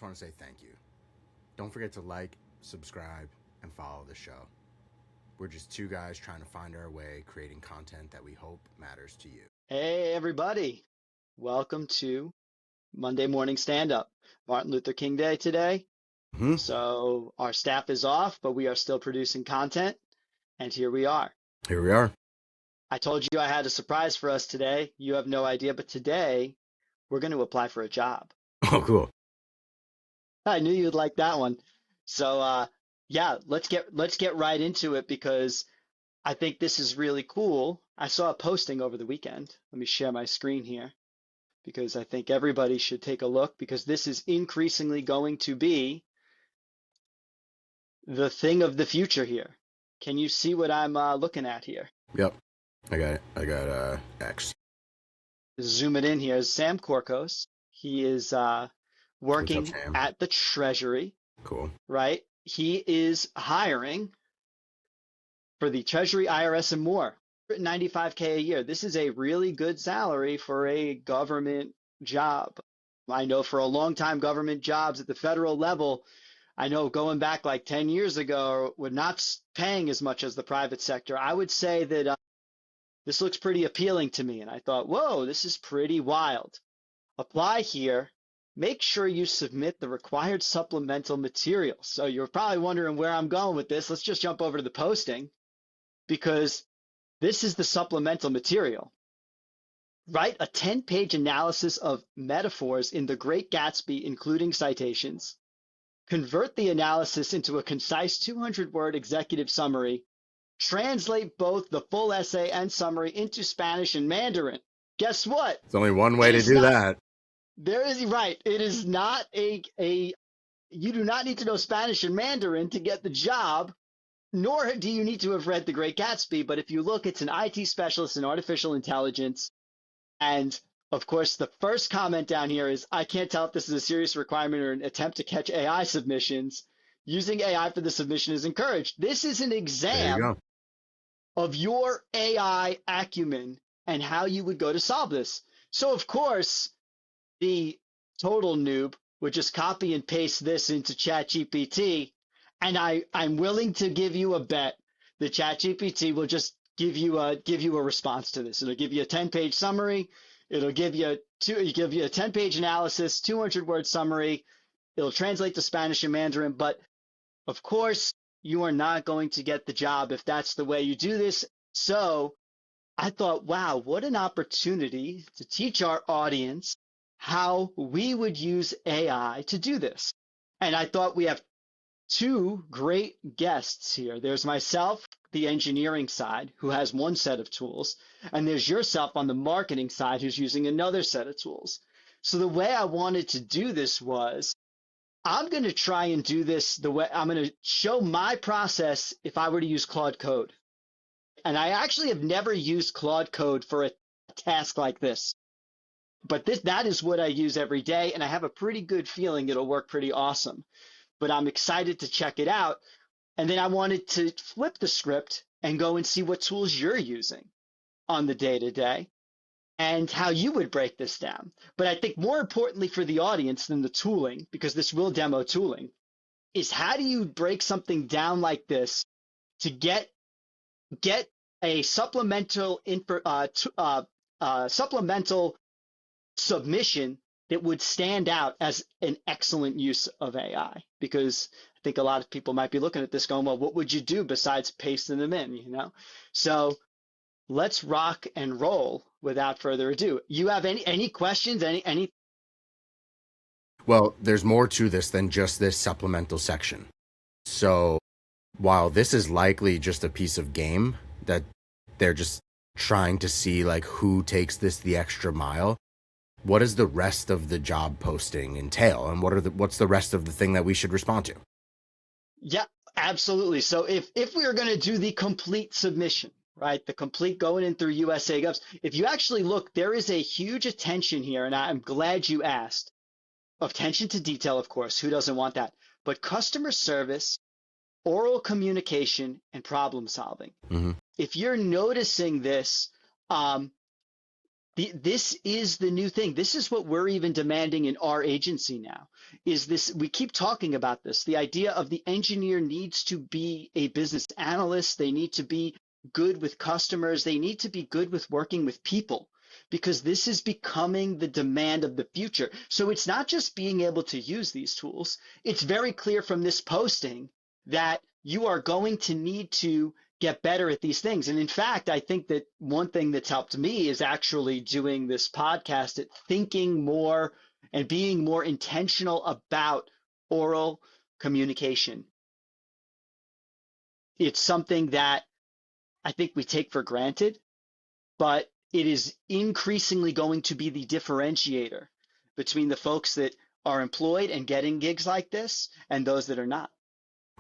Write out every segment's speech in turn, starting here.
just want to say thank you. Don't forget to like, subscribe, and follow the show. We're just two guys trying to find our way, creating content that we hope matters to you. Hey, everybody. Welcome to Monday Morning Stand-Up. Martin Luther King Day today. So our staff is off, but we are still producing content. And here we are. Here we are. I told you I had a surprise for us today. You have no idea, but today we're going to apply for a job. Oh, cool. I knew you'd like that one. So, yeah, let's get right into it because I think this is really cool. I saw a posting over the weekend. Let me share my screen here because I think everybody should take a look because this is increasingly going to be the thing of the future here. Can you see what I'm looking at here? Yep. I got it. I got X. Zoom it in here. Sam Corcos. He is working at the Treasury. Cool. Right? He is hiring for the Treasury, IRS, and more. $95K a year. This is a really good salary for a government job. I know for a long time government jobs at the federal level, I know going back like 10 years ago, were not paying as much as the private sector. I would say that this looks pretty appealing to me. And I thought, whoa, this is pretty wild. Apply here. Make sure you submit the required supplemental materials. So you're probably wondering where I'm going with this. Let's just jump over to the posting because this is the supplemental material. Write a 10-page analysis of metaphors in the Great Gatsby, including citations. Convert the analysis into a concise 200-word executive summary. Translate both the full essay and summary into Spanish and Mandarin. Guess what? There's only one way to do that. There is, right. It is not you do not need to know Spanish and Mandarin to get the job, nor do you need to have read The Great Gatsby. But if you look, it's an IT specialist in artificial intelligence. And of course, the first comment down here is, I can't tell if this is a serious requirement or an attempt to catch AI submissions. Using AI for the submission is encouraged. This is an exam of your AI acumen and how you would go to solve this. So, of course, the total noob would just copy and paste this into ChatGPT, and I'm willing to give you a bet that ChatGPT will just give you a response to this. It'll give you a 10-page summary. It'll give you a 10-page analysis, 200-word summary. It'll translate to Spanish and Mandarin, but of course, you are not going to get the job if that's the way you do this. So I thought, wow, what an opportunity to teach our audience how we would use AI to do this. And I thought we have two great guests here. There's myself, the engineering side, who has one set of tools, and there's yourself on the marketing side who's using another set of tools. So the way I wanted to do this was, I'm going to try and do this the way I'm going to show my process if I were to use Claude Code. And I actually have never used Claude Code for a task like this. But that is what I use every day, and I have a pretty good feeling it'll work pretty awesome. But I'm excited to check it out. And then I wanted to flip the script and go and see what tools you're using on the day-to-day and how you would break this down. But I think more importantly for the audience than the tooling, because this will demo tooling, is how do you break something down like this to get a supplemental submission that would stand out as an excellent use of AI? Because I think a lot of people might be looking at this going, well, what would you do besides pasting them in, So let's rock and roll without further ado. You have any questions, any? Well, there's more to this than just this supplemental section. So while this is likely just a piece of game that they're just trying to see like who takes this the extra mile, what does the rest of the job posting entail, and what's the rest of the thing that we should respond to? Yeah, absolutely. So if we are going to do the complete submission, right, the complete going in through USA Govs, if you actually look, there is a huge attention here, and I'm glad you asked. Attention to detail, of course, who doesn't want that? But customer service, oral communication, and problem solving. Mm-hmm. If you're noticing this, the This is the new thing. This is what we're even demanding in our agency now. Is this, we keep talking about this, the idea of the engineer needs to be a business analyst. They need to be good with customers. They need to be good with working with people, because this is becoming the demand of the future. So it's not just being able to use these tools. It's very clear from this posting that you are going to need to get better at these things. And in fact, I think that one thing that's helped me is actually doing this podcast, at thinking more and being more intentional about oral communication. It's something that I think we take for granted, but it is increasingly going to be the differentiator between the folks that are employed and getting gigs like this and those that are not.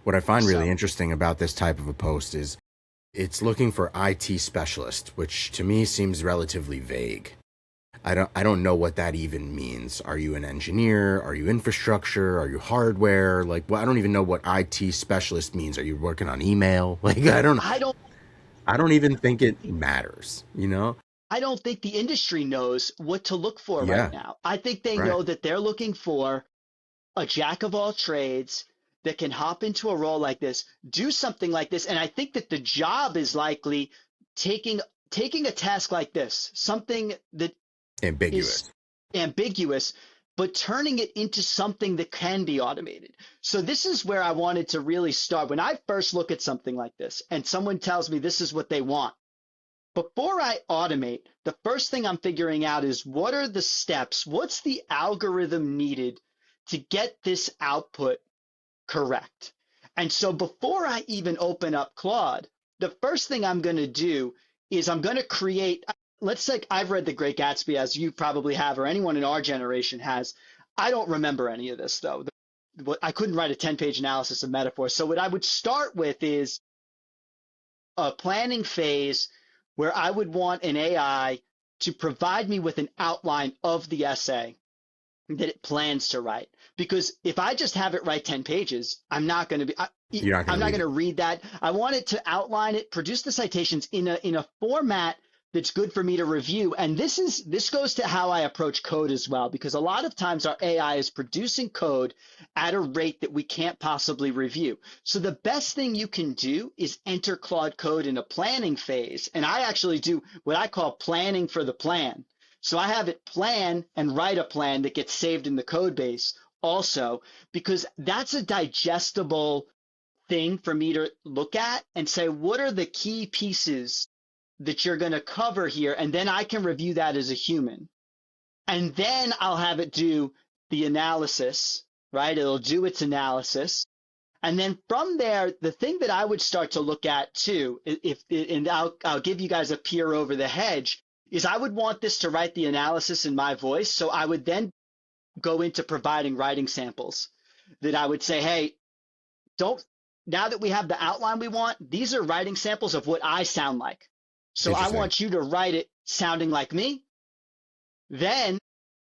What I find really interesting about this type of a post is it's looking for IT specialist, which to me seems relatively vague. I don't know what that even means. Are you an engineer? Are you infrastructure? Are you hardware? Like, well, I don't even know what IT specialist means. Are you working on email? Like, I don't even think it matters, you know? I don't think the industry knows what to look for right now. I think they know that they're looking for a jack of all trades that can hop into a role like this, do something like this. And I think that the job is likely taking a task like this, something that is ambiguous, but turning it into something that can be automated. So this is where I wanted to really start. When I first look at something like this and someone tells me this is what they want, before I automate, the first thing I'm figuring out is what are the steps? What's the algorithm needed to get this output correct? And so before I even open up Claude, the first thing I'm going to do is I'm going to create, let's say I've read The Great Gatsby, as you probably have, or anyone in our generation has. I don't remember any of this, though. I couldn't write a 10-page analysis of metaphors. So what I would start with is a planning phase where I would want an AI to provide me with an outline of the essay that it plans to write. Because if I just have it write 10 pages, I'm not going to read that. I want it to outline it, produce the citations in a format that's good for me to review. And this goes to how I approach code as well, because a lot of times our AI is producing code at a rate that we can't possibly review. So the best thing you can do is enter Claude Code in a planning phase. And I actually do what I call planning for the plan. So I have it plan and write a plan that gets saved in the code base also, because that's a digestible thing for me to look at and say, what are the key pieces that you're going to cover here? And then I can review that as a human. And then I'll have it do the analysis, right? It'll do its analysis. And then from there, the thing that I would start to look at too, and I'll give you guys a peer over the hedge, is I would want this to write the analysis in my voice. So I would then go into providing writing samples that I would say, hey, now that we have the outline we want, these are writing samples of what I sound like. So I want you to write it sounding like me. Then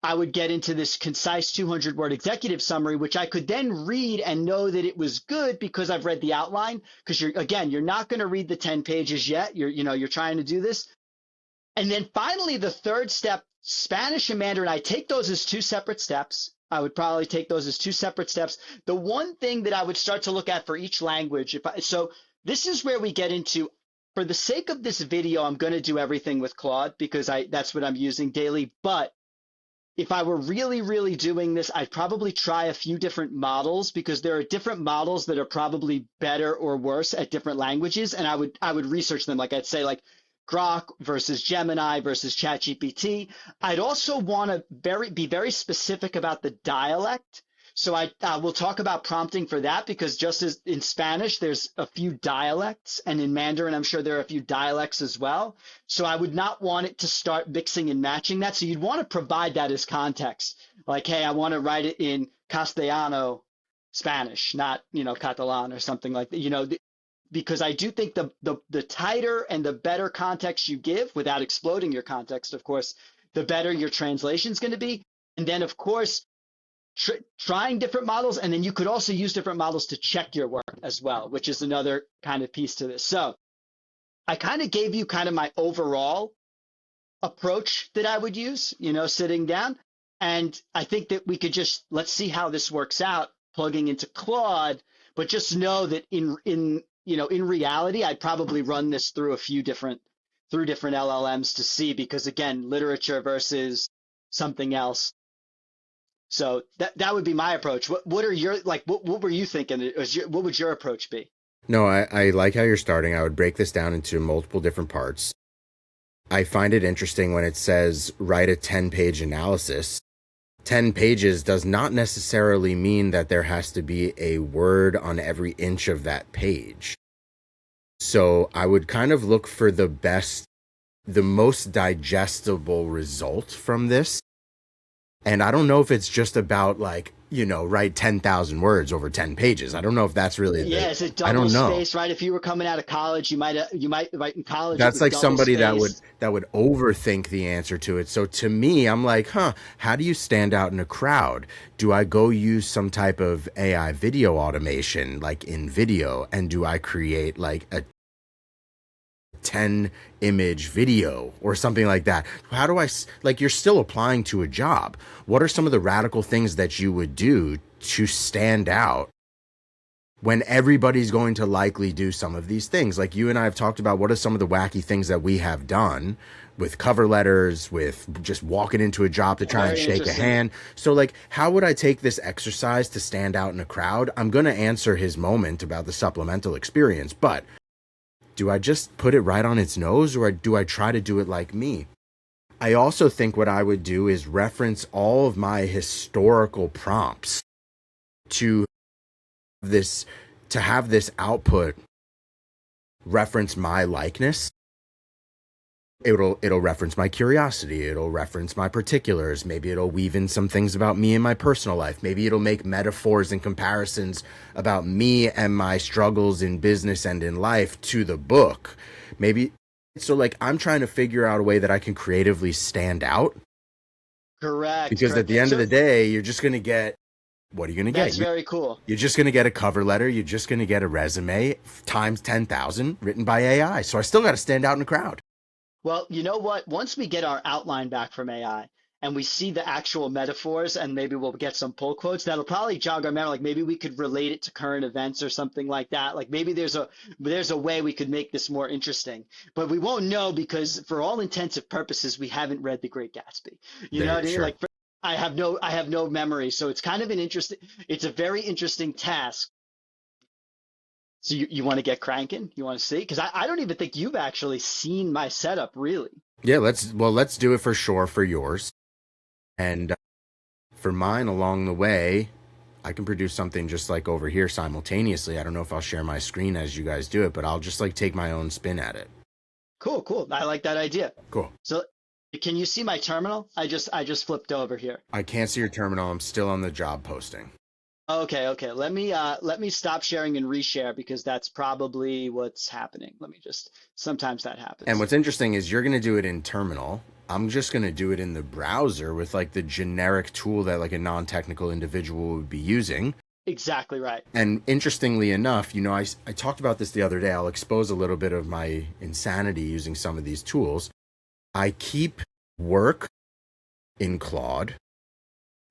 I would get into this concise 200-word executive summary, which I could then read and know that it was good because I've read the outline. Because you're not going to read the 10 pages yet. You're trying to do this. And then finally, the third step, Spanish and Mandarin, I take those as two separate steps. I would probably take those as two separate steps. The one thing that I would start to look at for each language, so this is where we get into, for the sake of this video, I'm going to do everything with Claude because that's what I'm using daily. But if I were really, really doing this, I'd probably try a few different models, because there are different models that are probably better or worse at different languages. And I would research them. Like I'd say like Grok versus Gemini versus ChatGPT. I'd also want to be very specific about the dialect. So I will talk about prompting for that, because just as in Spanish, there's a few dialects, and in Mandarin, I'm sure there are a few dialects as well. So I would not want it to start mixing and matching that. So you'd want to provide that as context. Like, hey, I want to write it in Castellano, Spanish, not, Catalan or something like that, because I do think the tighter and the better context you give, without exploding your context, of course, the better your translation is going to be. And then, of course, trying different models, and then you could also use different models to check your work as well, which is another kind of piece to this. So I kind of gave you kind of my overall approach that I would use, sitting down. And I think that we could just, let's see how this works out plugging into Claude, but just know that in reality, I'd probably run this through through different LLMs to see, because again, literature versus something else. So that would be my approach. What are your, like, what were you thinking? What would your approach be? No, I like how you're starting. I would break this down into multiple different parts. I find it interesting when it says write a 10-page analysis. 10 pages does not necessarily mean that there has to be a word on every inch of that page. So I would kind of look for the most digestible result from this. And I don't know if it's just about like, write 10,000 words over 10 pages. I don't know if that's really is it I double don't know. space, right? If you were coming out of college, you might write in college. That's like somebody space. that would overthink the answer to it. So to me, I'm like, how do you stand out in a crowd? Do I go use some type of AI video automation like in video, and do I create like a 10 image video or something like that? How do I, like, you're still applying to a job. What are some of the radical things that you would do to stand out when everybody's going to likely do some of these things? Like you and I have talked about, what are some of the wacky things that we have done with cover letters, with just walking into a job to try and shake a hand. So like, how would I take this exercise to stand out in a crowd? I'm going to answer his moment about the supplemental experience, but do I just put it right on its nose, or do I try to do it like me? I also think what I would do is reference all of my historical prompts to have this output reference my likeness. It'll reference my curiosity. It'll reference my particulars. Maybe it'll weave in some things about me and my personal life. Maybe it'll make metaphors and comparisons about me and my struggles in business and in life to the book. Maybe. So like, I'm trying to figure out a way that I can creatively stand out. Correct. Because at the end of the day, you're just going to get, what are you going to get? That's very cool. You're just going to get a cover letter. You're just going to get a resume times 10,000 written by AI. So I still got to stand out in a crowd. Well, you know what? Once we get our outline back from AI and we see the actual metaphors, and maybe we'll get some pull quotes, that'll probably jog our memory. Like maybe we could relate it to current events or something like that. Like maybe there's a way we could make this more interesting, but we won't know, because for all intents and purposes, we haven't read The Great Gatsby. You know what I mean? Sure. Like I have no memory. So it's kind of it's a very interesting task. So you want to get cranking? You want to see? Because I don't even think you've actually seen my setup, really. Yeah, let's do it for sure for yours. And for mine along the way, I can produce something just like over here simultaneously. I don't know if I'll share my screen as you guys do it, but I'll just like take my own spin at it. Cool. I like that idea. Cool. So can you see my terminal? I just flipped over here. I can't see your terminal. I'm still on the job posting. Okay. Let me stop sharing and reshare, because that's probably what's happening. Sometimes that happens. And what's interesting is you're going to do it in terminal. I'm just going to do it in the browser with like the generic tool that like a non-technical individual would be using. Exactly right. And interestingly enough, I talked about this the other day. I'll expose a little bit of my insanity using some of these tools. I keep work in Claude.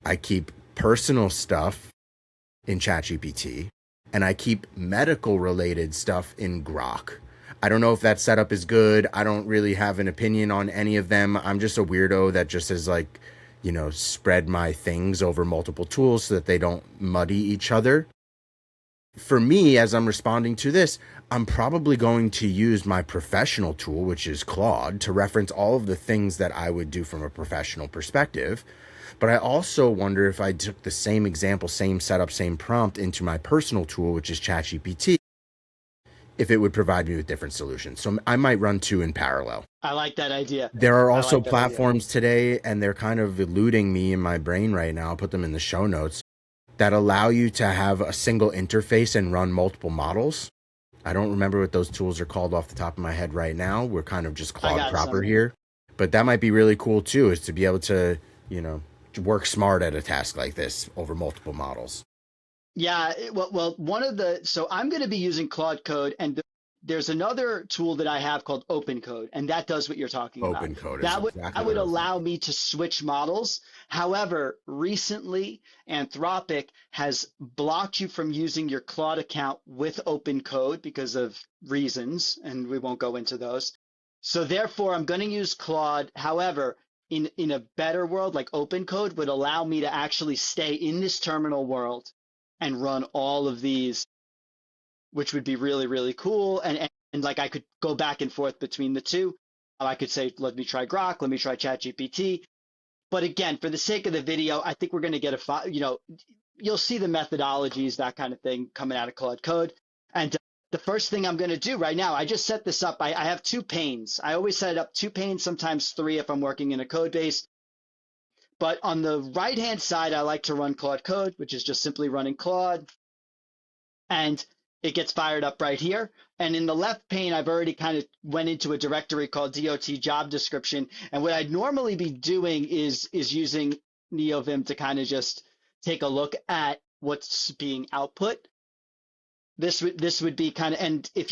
I keep personal stuff in ChatGPT, and I keep medical related stuff in Grok. I don't know if that setup is good. I don't really have an opinion on any of them. I'm just a weirdo that just has like, spread my things over multiple tools so that they don't muddy each other. For me, as I'm responding to this, I'm probably going to use my professional tool, which is Claude, to reference all of the things that I would do from a professional perspective. But I also wonder if I took the same example, same setup, same prompt into my personal tool, which is ChatGPT, if it would provide me with different solutions. So I might run two in parallel. I like that idea. There are also platforms today, and they're kind of eluding me in my brain right now. I'll put them in the show notes, that allow you to have a single interface and run multiple models. I don't remember what those tools are called off the top of my head right now. We're kind of just Claude proper here. But that might be really cool too, is to be able to, work smart at a task like this over multiple models. Yeah, well, so I'm going to be using Claude Code, and there's another tool that I have called Open Code, and that does what you're talking about. Open code is That would exactly that what would I was allow thinking. me to switch models. However, recently Anthropic has blocked you from using your Claude account with Open Code because of reasons, and we won't go into those. So therefore, I'm going to use Claude. However, in a better world, like Open Code would allow me to actually stay in this terminal world and run all of these, which would be really, really cool. And like I could go back and forth between the two. I could say, let me try Grok, let me try ChatGPT. But again, for the sake of the video, I think we're going to get you'll see the methodologies, that kind of thing coming out of Claude Code. And the first thing I'm going to do right now, I just set this up. I have two panes. I always set it up two panes, sometimes three if I'm working in a code base. But on the right-hand side, I like to run Claude Code, which is just simply running Claude. And it gets fired up right here. And in the left pane, I've already kind of went into a directory called DOT job description. And what I'd normally be doing is using NeoVim to kind of just take a look at what's being output. This would be kind of, and if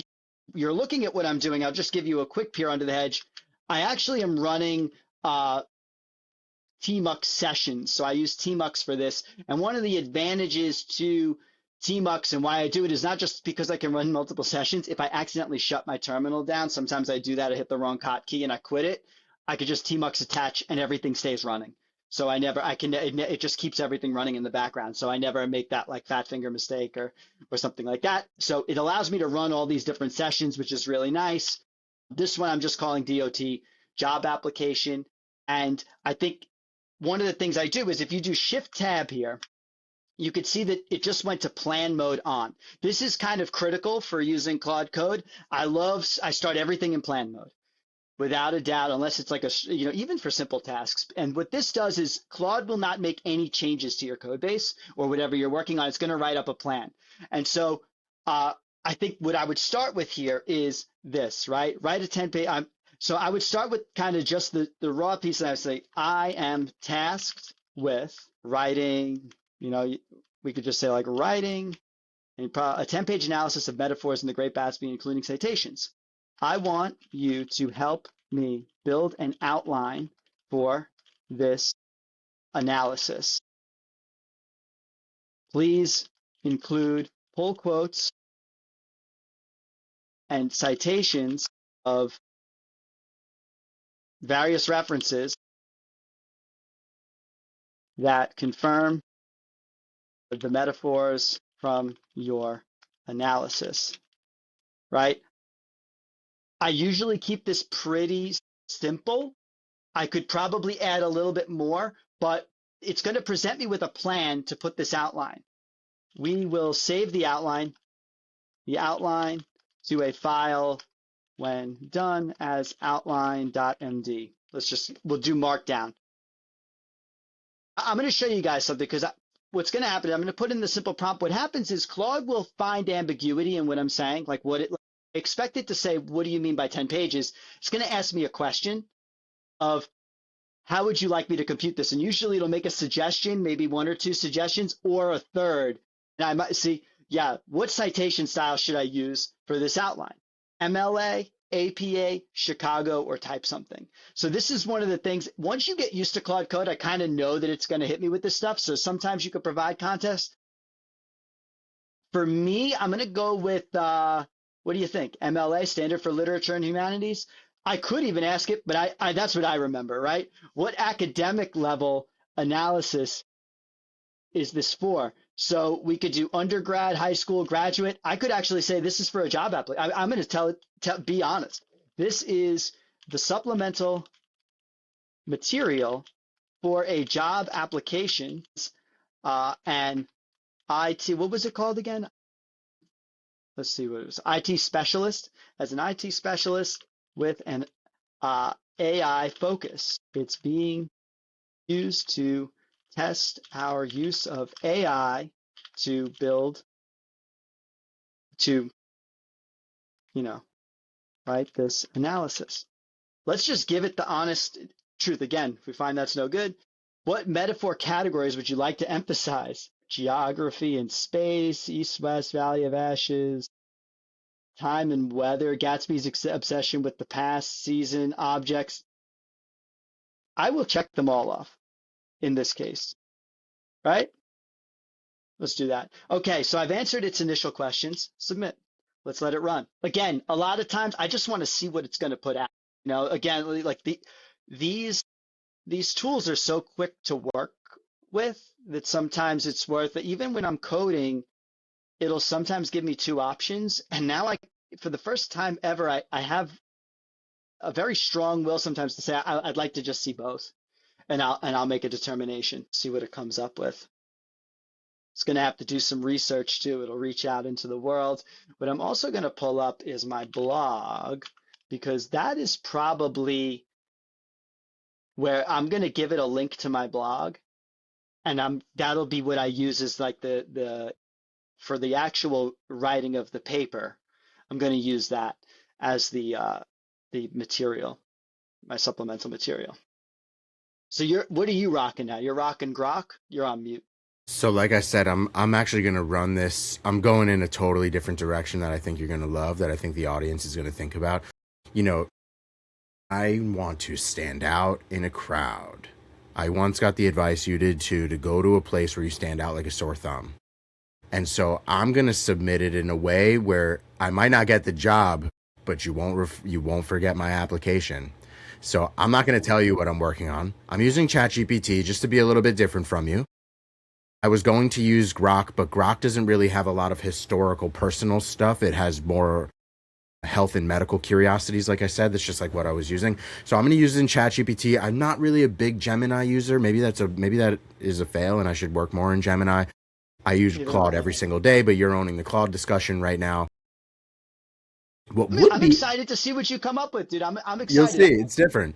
you're looking at what I'm doing, I'll just give you a quick peer under the hedge. I actually am running tmux sessions. So I use tmux for this. And one of the advantages to tmux and why I do it is not just because I can run multiple sessions. If I accidentally shut my terminal down, sometimes I do that, I hit the wrong hotkey and I quit it. I could just tmux attach and everything stays running. So it just keeps everything running in the background. So I never make that like fat finger mistake or something like that. So it allows me to run all these different sessions, which is really nice. This one I'm just calling DOT job application. And I think one of the things I do is if you do shift tab here, you could see that it just went to plan mode on. This is kind of critical for using Claude Code. I start everything in plan mode without a doubt, unless it's like even for simple tasks. And what this does is Claude will not make any changes to your code base or whatever you're working on. It's going to write up a plan. And so I think what I would start with here is this, right? Write a 10-page. So I would start with kind of just the raw piece, and I would say, I am tasked with writing, we could just say like writing a 10-page analysis of metaphors in the Great Gatsby, including citations. I want you to help me build an outline for this analysis. Please include pull quotes and citations of various references that confirm the metaphors from your analysis, right? I usually keep this pretty simple. I could probably add a little bit more, but it's going to present me with a plan to put this outline. We will save the outline to a file when done as outline.md. We'll do markdown. I'm going to show you guys something because what's going to happen, I'm going to put in the simple prompt. What happens is Claude will find ambiguity in what I'm saying, like expect it to say, what do you mean by 10 pages? It's going to ask me a question of how would you like me to compute this? And usually it'll make a suggestion, maybe one or two suggestions or a third. And I might see, what citation style should I use for this outline? MLA, APA, Chicago, or type something. So this is one of the things, once you get used to Claude Code, I kind of know that it's going to hit me with this stuff. So sometimes you could provide context. For me, I'm going to go with, what do you think? MLA, Standard for Literature and Humanities? I could even ask it, but that's what I remember, right? What academic level analysis is this for? So we could do undergrad, high school, graduate. I could actually say this is for a job application. I'm going to be honest. This is the supplemental material for a job application and IT. What was it called again? Let's see what it was. IT specialist. As an IT specialist with an AI focus, it's being used to test our use of AI to write this analysis. Let's just give it the honest truth. Again, if we find that's no good, what metaphor categories would you like to emphasize? Geography and space, east, west, valley of ashes, time and weather, Gatsby's obsession with the past, season, objects. I will check them all off in this case, right? Let's do that. Okay, so I've answered its initial questions. Submit. Let's let it run. Again, a lot of times I just want to see what it's going to put out. Again, like these these tools are so quick to work with that sometimes it's worth it. Even when I'm coding, it'll sometimes give me two options. And now for the first time ever, I have a very strong will sometimes to say I'd like to just see both, and I'll make a determination, see what it comes up with. It's going to have to do some research too. It'll reach out into the world. What I'm also going to pull up is my blog, because that is probably where I'm going to give it a link to my blog, and that'll be what I use as like for the actual writing of the paper. I'm going to use that as the material, my supplemental material. So what are you rocking now? You're rocking Grok? You're on mute. So like I said, I'm actually going to run this. I'm going in a totally different direction that I think you're going to love, that I think the audience is going to think about. I want to stand out in a crowd. I once got the advice, you did too, to go to a place where you stand out like a sore thumb. And so I'm going to submit it in a way where I might not get the job, but you won't forget my application. So I'm not going to tell you what I'm working on. I'm using ChatGPT just to be a little bit different from you. I was going to use Grok, but Grok doesn't really have a lot of historical personal stuff. It has more health and medical curiosities, like I said. That's just like what I was using. So I'm going to use it in ChatGPT. I'm not really a big Gemini user. Maybe that is a fail and I should work more in Gemini. I use Claude every single day, but you're owning the Claude discussion right now. I'm excited to see what you come up with, dude. I'm excited. You'll see. It's different.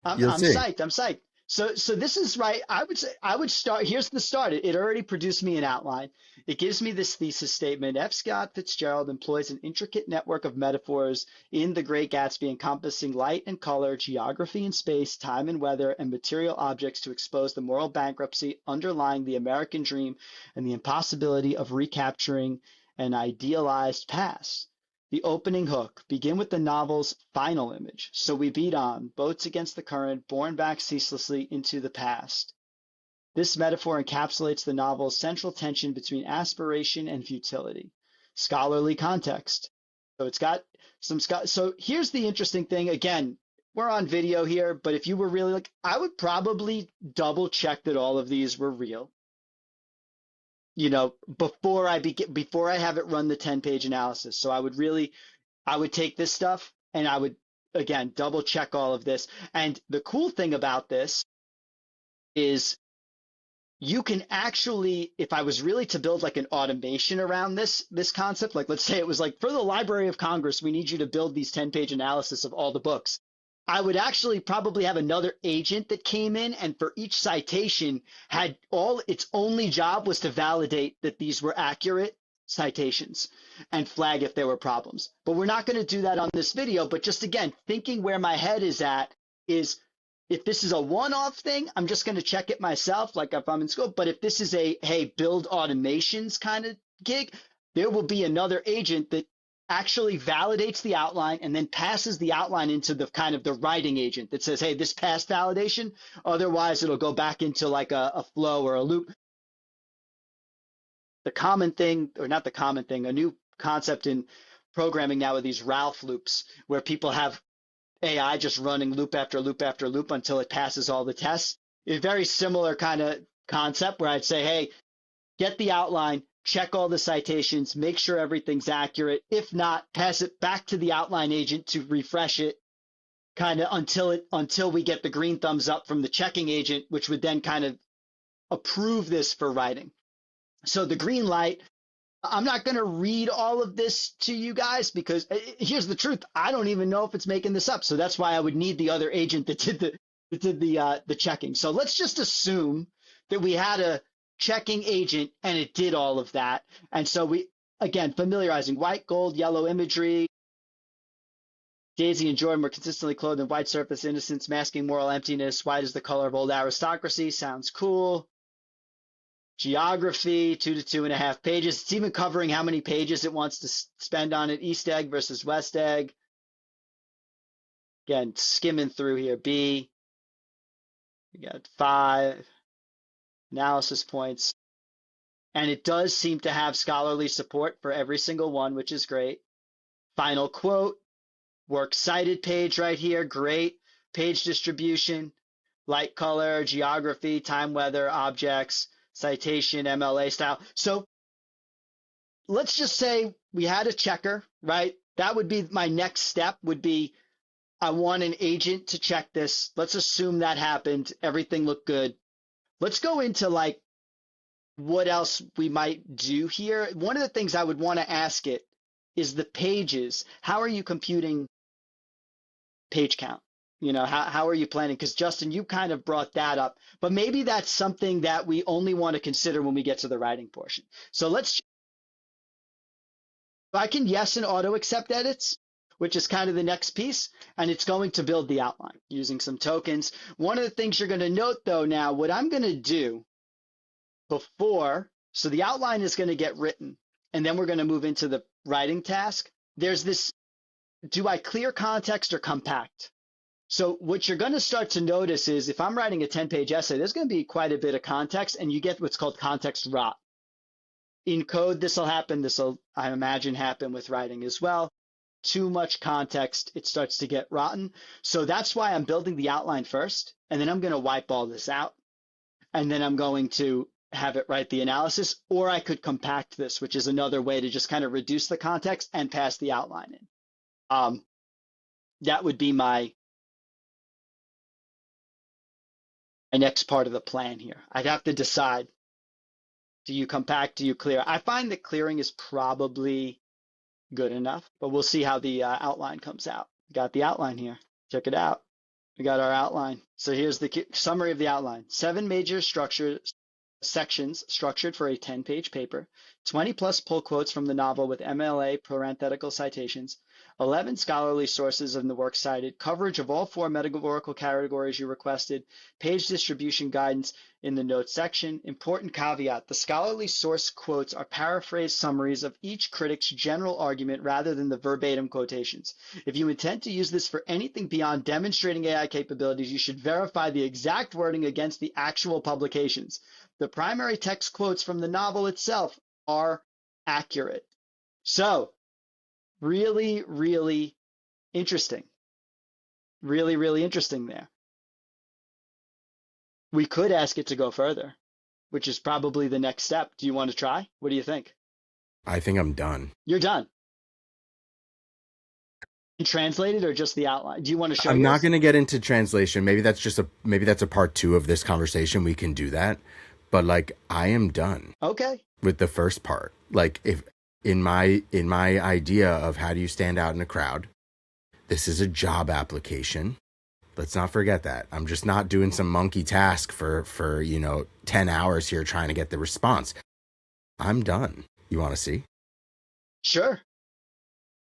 I'm psyched. I'm psyched. So this is right. I would start. Here's the start. It already produced me an outline. It gives me this thesis statement. F. Scott Fitzgerald employs an intricate network of metaphors in The Great Gatsby encompassing light and color, geography and space, time and weather, and material objects to expose the moral bankruptcy underlying the American dream and the impossibility of recapturing an idealized past. The opening hook, begin with the novel's final image. So we beat on, boats against the current, borne back ceaselessly into the past. This metaphor encapsulates the novel's central tension between aspiration and futility. Scholarly context. So it's got some, so here's the interesting thing. Again, we're on video here, but if you were really I would probably double check that all of these were real. Before I have it run the 10-page analysis. So I would take this stuff and I would, again, double check all of this. And the cool thing about this is you can actually, if I was really to build like an automation around this concept, like let's say it was like for the Library of Congress, we need you to build these 10-page analysis of all the books. I would actually probably have another agent that came in and for each citation had its only job was to validate that these were accurate citations and flag if there were problems. But we're not going to do that on this video. But just again, thinking where my head is at is if this is a one-off thing, I'm just going to check it myself, like if I'm in school. But if this is a, hey, build automations kind of gig, there will be another agent that actually validates the outline and then passes the outline into the kind of the writing agent that says, hey, this passed validation. Otherwise, it'll go back into like a flow or a loop. The common thing, or not the common thing, a new concept in programming now are these Ralph loops where people have AI just running loop after loop after loop until it passes all the tests. A very similar kind of concept where I'd say, hey, get the outline, check all the citations, make sure everything's accurate. If not, pass it back to the outline agent to refresh it kind of until we get the green thumbs up from the checking agent, which would then kind of approve this for writing. So the green light, I'm not going to read all of this to you guys because here's the truth. I don't even know if it's making this up. So that's why I would need the other agent that did the checking. So let's just assume that we had a checking agent and it did all of that. And so we, again, familiarizing white, gold, yellow imagery. Daisy and Jordan were consistently clothed in white surface innocence, masking moral emptiness. White is the color of old aristocracy. Sounds cool. Geography, 2 to 2.5 pages. It's even covering how many pages it wants to spend on it. East egg versus West egg. Again, skimming through here. B, we got 5 analysis points. And it does seem to have scholarly support for every single one, which is great. Final quote, works cited page right here. Great. Page distribution, light color, geography, time, weather, objects, citation, MLA style. So let's just say we had a checker, right? That would be my next step would be I want an agent to check this. Let's assume that happened. Everything looked good. Let's go into like what else we might do here. One of the things I would want to ask it is the pages. How are you computing page count? You know, how are you planning? Because Justin, you kind of brought that up, but maybe that's something that we only want to consider when we get to the writing portion. So let's, I can yes and auto accept edits, which is kind of the next piece, and it's going to build the outline using some tokens. One of the things you're going to note though now, what I'm going to do before, so the outline is going to get written, and then we're going to move into the writing task. There's this, do I clear context or compact? So what you're going to start to notice is if I'm writing a 10-page essay, there's going to be quite a bit of context, and you get what's called context rot. In code, this will happen. This will, I imagine, happen with writing as well. Too much context, it starts to get rotten. So that's why I'm building the outline first, and then I'm going to wipe all this out, and then I'm going to have it write the analysis, or I could compact this, which is another way to just kind of reduce the context and pass the outline in. That would be my next part of the plan here. I'd have to decide, do you compact, do you clear? I find that clearing is probably good enough, but we'll see how the outline comes out. We got the outline here. Check it out. We got our outline. So here's the summary of the outline. 7 major sections structured for a 10-page paper, 20 plus pull quotes from the novel with MLA parenthetical citations, 11 scholarly sources in the work cited, coverage of all 4 metaphorical categories you requested, page distribution guidance in the notes section. Important caveat, the scholarly source quotes are paraphrased summaries of each critic's general argument rather than the verbatim quotations. If you intend to use this for anything beyond demonstrating AI capabilities, you should verify the exact wording against the actual publications. The primary text quotes from the novel itself are accurate. So, really, really interesting. Really, really interesting there. We could ask it to go further, which is probably the next step. Do you want to try? What do you think? I think I'm done. You're done. Translated or just the outline? Do you want to show I'm yours? not going to get into translation. Maybe that's a part 2 of this conversation. We can do that. But like, I am done. Okay. With the first part. Like, if in my idea of how do you stand out in a crowd, this is a job application. Let's not forget that. I'm just not doing some monkey task for 10 hours here trying to get the response. I'm done. You want to see? Sure.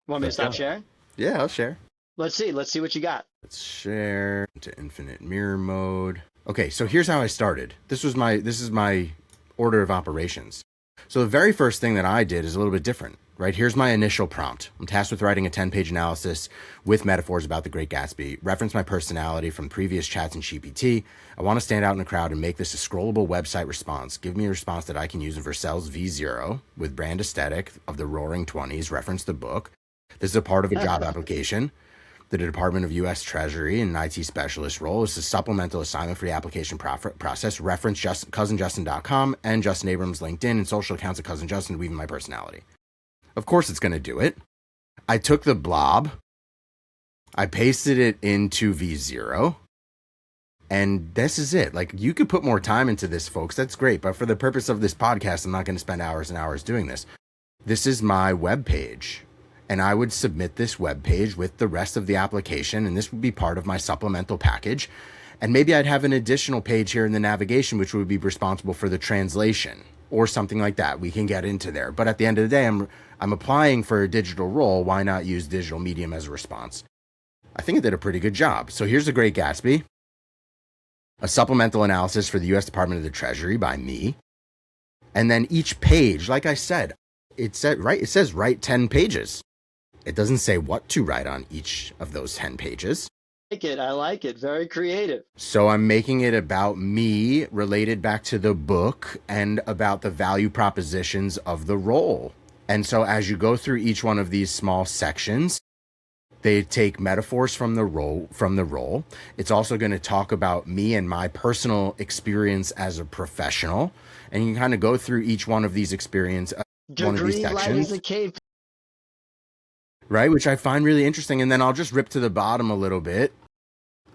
Want me to stop sharing? Yeah, I'll share. Let's see what you got. Let's share to infinite mirror mode. Okay, so here's how I started. This is my order of operations. So the very first thing that I did is a little bit different, right? Here's my initial prompt. I'm tasked with writing a 10-page analysis with metaphors about the Great Gatsby. Reference my personality from previous chats in GPT. I want to stand out in a crowd and make this a scrollable website response. Give me a response that I can use in Vercel's V0 with brand aesthetic of the Roaring 20s. Reference the book. This is a part of a job application. The Department of U.S. Treasury and IT specialist role is a supplemental assignment for the application process. Reference cousinjustin.com and Justin Abrams' LinkedIn and social accounts of Cousin Justin to weave in my personality. Of course it's going to do it. I took the blob, I pasted it into V0, and this is it. Like, you could put more time into this, folks. That's great. But for the purpose of this podcast, I'm not going to spend hours and hours doing this. This is my web page. And I would submit this web page with the rest of the application, and this would be part of my supplemental package. And maybe I'd have an additional page here in the navigation, which would be responsible for the translation or something like that. We can get into there. But at the end of the day, I'm applying for a digital role. Why not use digital medium as a response? I think it did a pretty good job. So here's The Great Gatsby, a supplemental analysis for the U.S. Department of the Treasury by me. And then each page, like I said, it says write 10 pages. It doesn't say what to write on each of those 10 pages. I like it. Very creative. So I'm making it about me, related back to the book, and about the value propositions of the role. And so as you go through each one of these small sections, they take metaphors from the role. It's also going to talk about me and my personal experience as a professional. And you can kind of go through each one of these one of these sections. Right, which I find really interesting. And then I'll just rip to the bottom a little bit.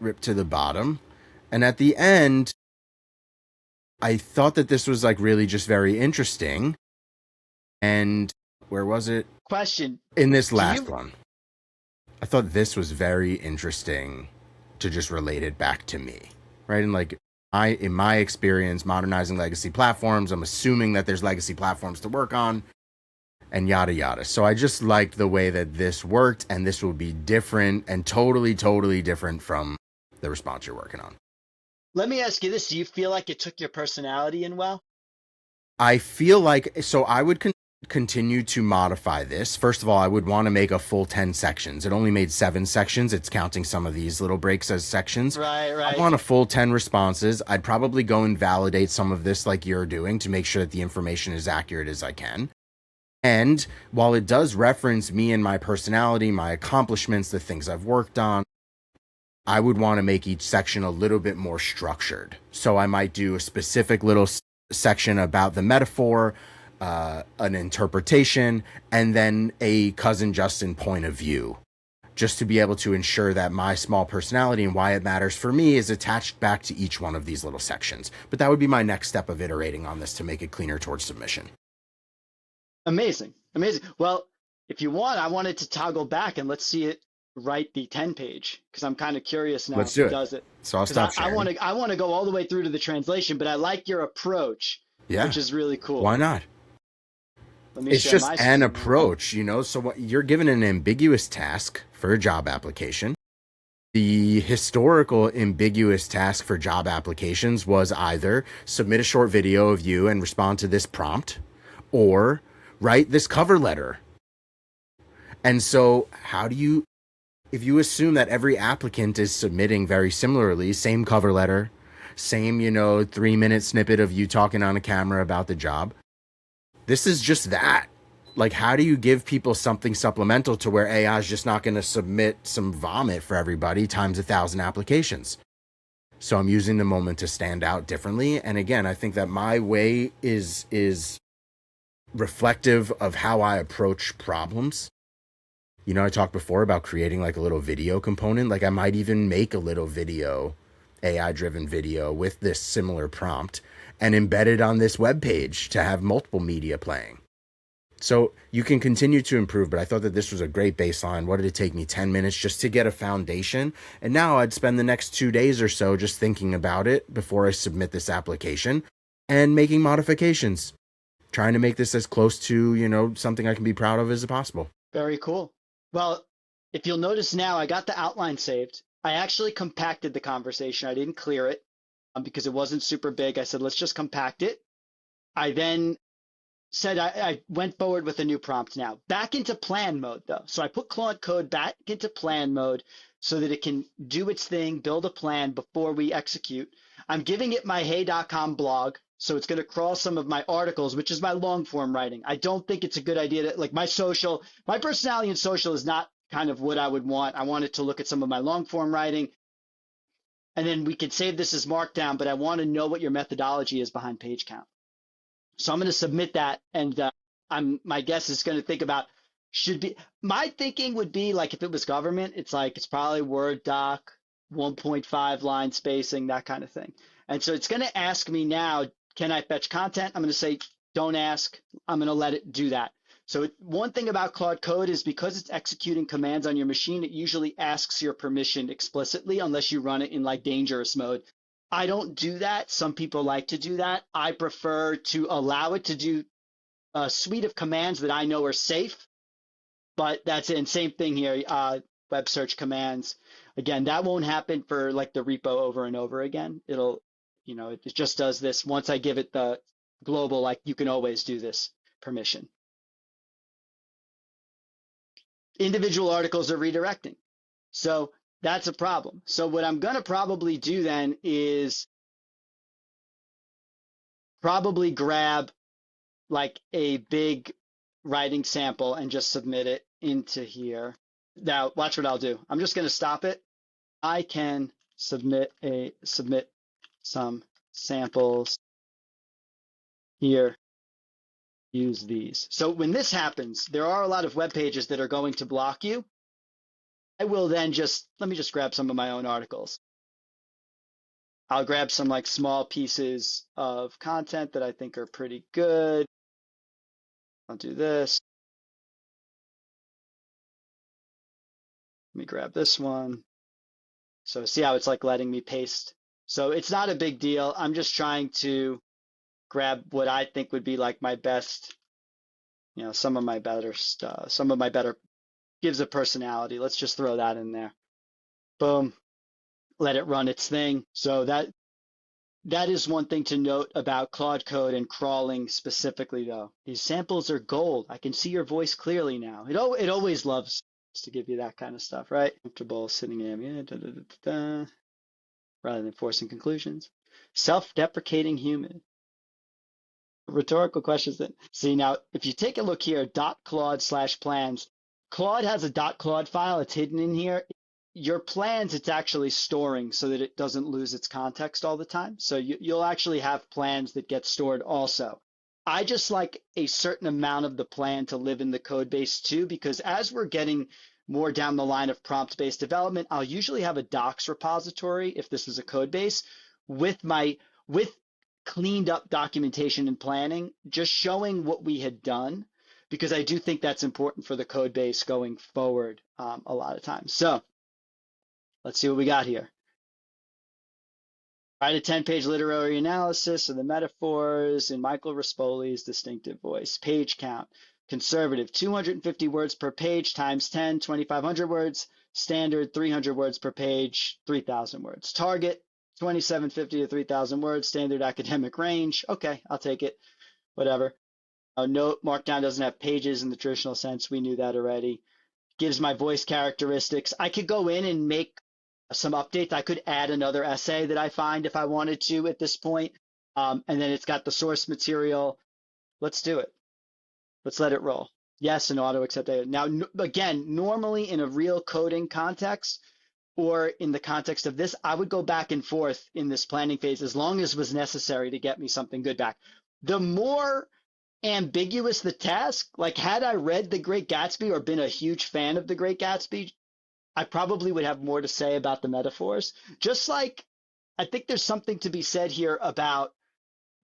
And at the end, I thought that this was like really just very interesting. And where was it? Question. In this last one. I thought this was very interesting to just relate it back to me, right? And like in my experience, modernizing legacy platforms, I'm assuming that there's legacy platforms to work on and yada, yada. So I just liked the way that this worked, and this will be different and totally, totally different from the response you're working on. Let me ask you this. Do you feel like it took your personality in well? I feel like, so I would continue to modify this. First of all, I would want to make a full 10 sections. It only made 7 sections. It's counting some of these little breaks as sections. Right. I want a full 10 responses. I'd probably go and validate some of this like you're doing to make sure that the information is accurate as I can. And while it does reference me and my personality, my accomplishments, the things I've worked on, I would want to make each section a little bit more structured. So I might do a specific little section about the metaphor, an interpretation, and then a cousin Justin point of view, just to be able to ensure that my small personality and why it matters for me is attached back to each one of these little sections. But that would be my next step of iterating on this to make it cleaner towards submission. Amazing. Well, if you want, I wanted to toggle back and let's see it write the 10 page, because I'm kind of curious now. Let's do it. Does it? So I'll stop sharing. I want to go all the way through to the translation, but I like your approach, which is really cool. Why not? It's just an approach, so what you're given an ambiguous task for a job application. The historical ambiguous task for job applications was either submit a short video of you and respond to this prompt, or write this cover letter. And so if you assume that every applicant is submitting very similarly, same cover letter, same, 3-minute snippet of you talking on a camera about the job, this is just that. Like, how do you give people something supplemental to where AI is just not going to submit some vomit for everybody times 1,000 applications? So I'm using the moment to stand out differently. And again, I think that my way is reflective of how I approach problems. I talked before about creating like a little video component. Like I might even make a little video, AI-driven video with this similar prompt and embed it on this web page to have multiple media playing. So you can continue to improve, but I thought that this was a great baseline. What did it take me? 10 minutes just to get a foundation. And now I'd spend the next 2 days or so just thinking about it before I submit this application and making modifications, trying to make this as close to, something I can be proud of as possible. Very cool. Well, if you'll notice now, I got the outline saved. I actually compacted the conversation. I didn't clear it because it wasn't super big. I said, let's just compact it. I then said I went forward with a new prompt now. Back into plan mode, though. So I put Claude Code back into plan mode so that it can do its thing, build a plan before we execute. I'm giving it my hey.com blog. So it's going to crawl some of my articles, which is my long form writing. I don't think it's a good idea to, like, my personality in social is not kind of what I would want. I want it to look at some of my long form writing. And then we could save this as markdown, but I want to know what your methodology is behind page count. So I'm going to submit that. And my guess is going to think about my thinking would be like, if it was government, it's probably Word doc, 1.5 line spacing, that kind of thing. And so it's going to ask me now, can I fetch content? I'm going to say, don't ask. I'm going to let it do that. So one thing about Claude Code is because it's executing commands on your machine, it usually asks your permission explicitly unless you run it in like dangerous mode. I don't do that. Some people like to do that. I prefer to allow it to do a suite of commands that I know are safe, but that's it. And same thing here, web search commands. Again, that won't happen for like the repo over and over again. It just does this once I give it the global, like you can always do this permission. Individual articles are redirecting. So that's a problem. So what I'm going to probably do then is probably grab like a big writing sample and just submit it into here. Now, watch what I'll do. I'm just going to stop it. I can submit some samples here. Use these. So when this happens, there are a lot of web pages that are going to block you. I will then let me just grab some of my own articles. I'll grab some like small pieces of content that I think are pretty good. I'll do this. Let me grab this one. So see how it's like letting me paste. So it's not a big deal. I'm just trying to grab what I think would be like my best, some of my better stuff, some of my better gives a personality. Let's just throw that in there. Boom. Let it run its thing. So that is one thing to note about Claude Code and crawling specifically, though. These samples are gold. I can see your voice clearly now. It always loves to give you that kind of stuff, right? Comfortable sitting in, rather than forcing conclusions. Self-deprecating human. Rhetorical questions. See, now, if you take a look here, .claude/plans, Claude has a .claude file. It's hidden in here. Your plans, it's actually storing so that it doesn't lose its context all the time. So you'll actually have plans that get stored also. I just like a certain amount of the plan to live in the code base too, because as we're getting more down the line of prompt-based development, I'll usually have a docs repository if this is a code base with cleaned up documentation and planning, just showing what we had done, because I do think that's important for the code base going forward a lot of times. So let's see what we got here. Write a 10-page literary analysis of the metaphors in Michael Rispoli's distinctive voice. Page count. Conservative, 250 words per page times 10, 2,500 words. Standard, 300 words per page, 3,000 words. Target, 2,750 to 3,000 words. Standard academic range. Okay, I'll take it. Whatever. Note, Markdown doesn't have pages in the traditional sense. We knew that already. Gives my voice characteristics. I could go in and make some updates. I could add another essay that I find if I wanted to at this point. And then it's got the source material. Let's do it. Let's let it roll. Yes, and auto accept data. Now, again, normally in a real coding context or in the context of this, I would go back and forth in this planning phase as long as was necessary to get me something good back. The more ambiguous the task, like had I read The Great Gatsby or been a huge fan of The Great Gatsby, I probably would have more to say about the metaphors. Just like I think there's something to be said here about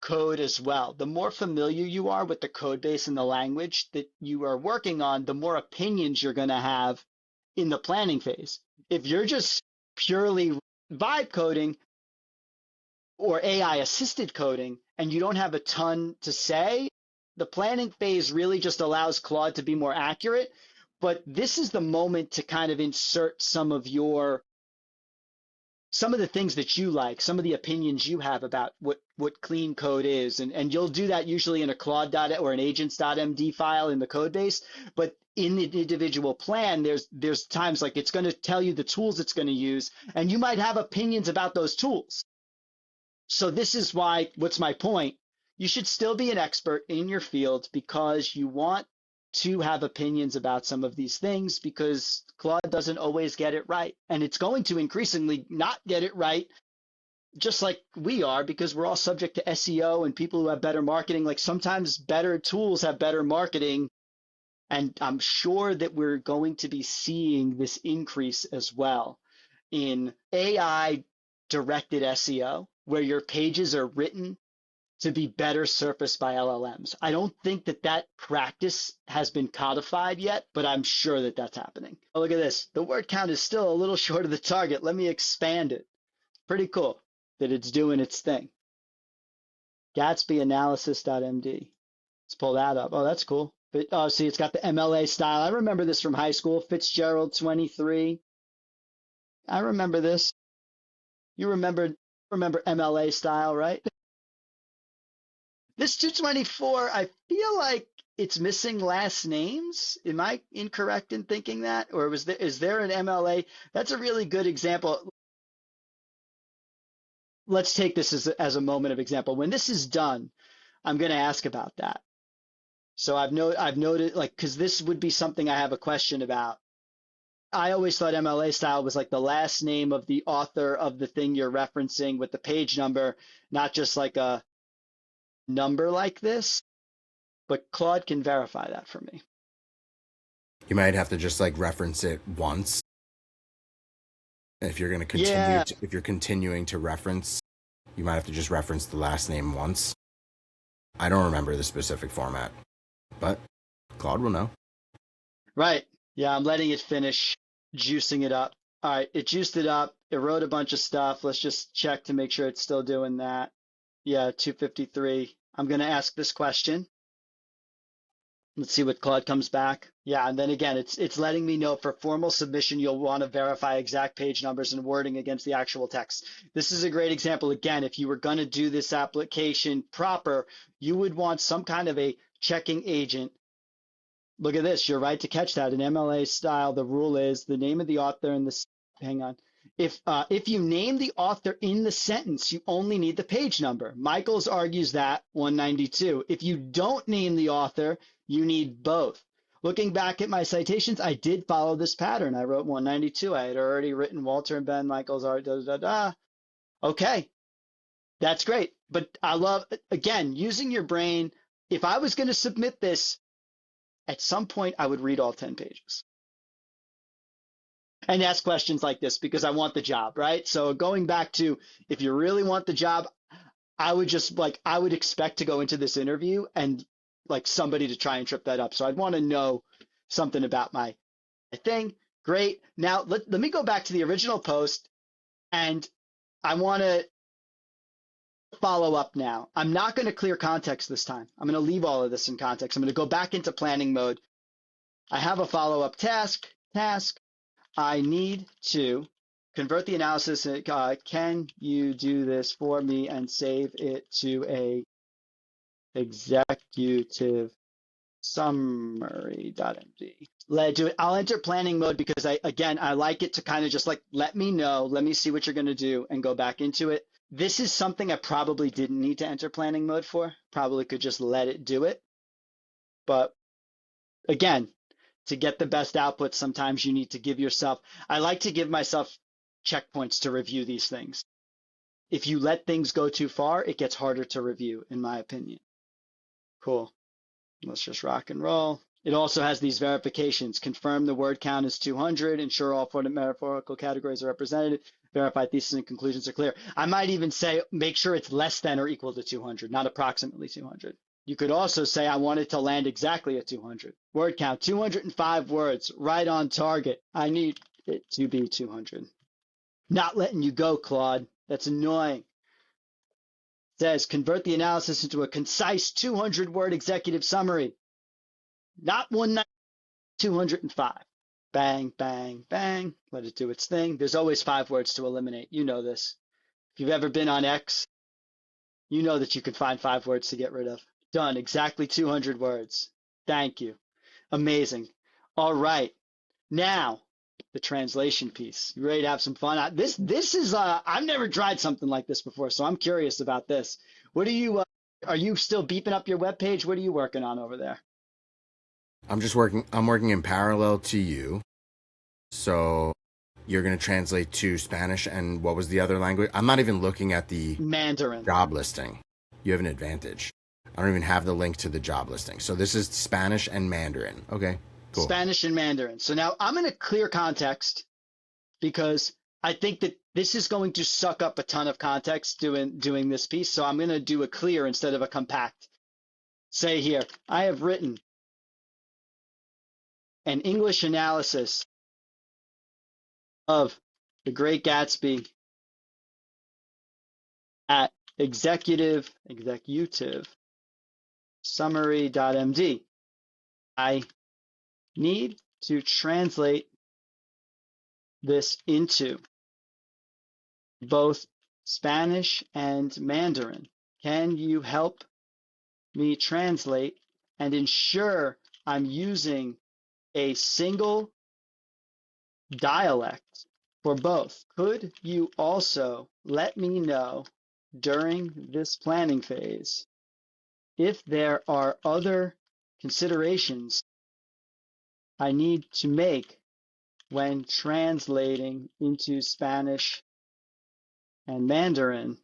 code as well. The more familiar you are with the code base and the language that you are working on, the more opinions you're going to have in the planning phase. If you're just purely vibe coding or AI assisted coding and you don't have a ton to say, the planning phase really just allows Claude to be more accurate. But this is the moment to kind of insert some of the things that you like, some of the opinions you have about what clean code is. And you'll do that usually in a Claude or an agents.md file in the code base. But in the individual plan, there's times like it's going to tell you the tools it's going to use, and you might have opinions about those tools. So this is why, what's my point? You should still be an expert in your field because you want to have opinions about some of these things, because Claude doesn't always get it right. And it's going to increasingly not get it right, just like we are, because we're all subject to SEO and people who have better marketing. Like sometimes better tools have better marketing. And I'm sure that we're going to be seeing this increase as well in AI directed SEO, where your pages are written to be better surfaced by LLMs. I don't think that practice has been codified yet, but I'm sure that that's happening. Oh, look at this. The word count is still a little short of the target. Let me expand it. Pretty cool that it's doing its thing. Gatsby analysis.md. Let's pull that up. Oh, that's cool. But oh, see, it's got the MLA style. I remember this from high school. Fitzgerald 23. I remember this. You remember MLA style, right? This 224, I feel like it's missing last names. Am I incorrect in thinking that? Or is there an MLA? That's a really good example. Let's take this as a moment of example. When this is done, I'm going to ask about that. So I've noted like because this would be something I have a question about. I always thought MLA style was like the last name of the author of the thing you're referencing with the page number, not just like a number like this. But Claude can verify that for me. You might have to just like reference it once if you're going to continue Yeah, if you're continuing to reference, you might have to just reference the last name once. I don't remember the specific format, but Claude will know. right. Yeah, I'm letting it finish juicing it up. All right, it juiced it up. It wrote a bunch of stuff. Let's just check to make sure it's still doing that. Yeah, 253. I'm going to ask this question. Let's see what Claude comes back. Yeah, and then again, it's letting me know for formal submission, you'll want to verify exact page numbers and wording against the actual text. This is a great example. Again, if you were going to do this application proper, you would want some kind of a checking agent. Look at this. You're right to catch that. In MLA style, the rule is the name of the author and the, hang on. If you name the author in the sentence, you only need the page number. Michaels argues that 192. If you don't name the author, you need both. Looking back at my citations, I did follow this pattern. I wrote 192. I had already written Walter and Ben Michaels art, da, da, da, da. Okay, that's great. But I love, again, using your brain. If I was going to submit this, at some point I would read all 10 pages and ask questions like this because I want the job, right? So going back to if you really want the job, I would just like, I would expect to go into this interview and like somebody to try and trip that up. So I'd want to know something about my thing. Great. Now let me go back to the original post and I want to follow up now. I'm not going to clear context this time. I'm going to leave all of this in context. I'm going to go back into planning mode. I have a follow up task. I need to convert the analysis. Can you do this for me and save it to a executive summary.md? Let's do it. I'll enter planning mode because I like it to kind of just like, let me know, let me see what you're going to do and go back into it. This is something I probably didn't need to enter planning mode for. Probably could just let it do it. But again, to get the best output, sometimes you need to give yourself, I like to give myself checkpoints to review these things. If you let things go too far, it gets harder to review, in my opinion. Cool. Let's just rock and roll. It also has these verifications. Confirm the word count is 200. Ensure all metaphorical categories are represented. Verify thesis and conclusions are clear. I might even say make sure it's less than or equal to 200, not approximately 200. You could also say I want it to land exactly at 200. Word count, 205 words, right on target. I need it to be 200. Not letting you go, Claude. That's annoying. Says convert the analysis into a concise 200-word executive summary. Not 205. Bang, bang, bang. Let it do its thing. There's always 5 words to eliminate. You know this. If you've ever been on X, you know that you can find 5 words to get rid of. Done. Exactly 200 words. Thank you. Amazing. All right. Now, the translation piece. You ready to have some fun? This is I've never tried something like this before, so I'm curious about this. What are you still beeping up your web page? What are you working on over there? I'm working in parallel to you. So you're going to translate to Spanish and what was the other language? I'm not even looking at the Mandarin. job listing. You have an advantage. I don't even have the link to the job listing. So this is Spanish and Mandarin. Okay, cool. Spanish and Mandarin. So now I'm going to clear context because I think that this is going to suck up a ton of context doing this piece. So I'm going to do a clear instead of a compact. Say here, I have written an English analysis of The Great Gatsby at executive summary.md. I need to translate this into both Spanish and Mandarin. Can you help me translate and ensure I'm using a single dialect for both. Could you also let me know during this planning phase if there are other considerations I need to make when translating into Spanish and Mandarin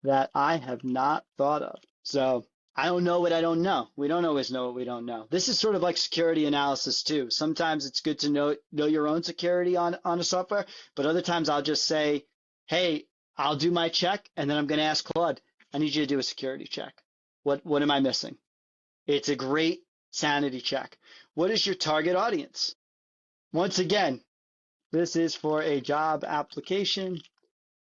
that I have not thought of? So I don't know what I don't know. We don't always know what we don't know. This is sort of like security analysis too. Sometimes it's good to know your own security on a software, but other times I'll just say, hey, I'll do my check, and then I'm going to ask Claude, I need you to do a security check. What am I missing? It's a great sanity check. What is your target audience? Once again, this is for a job application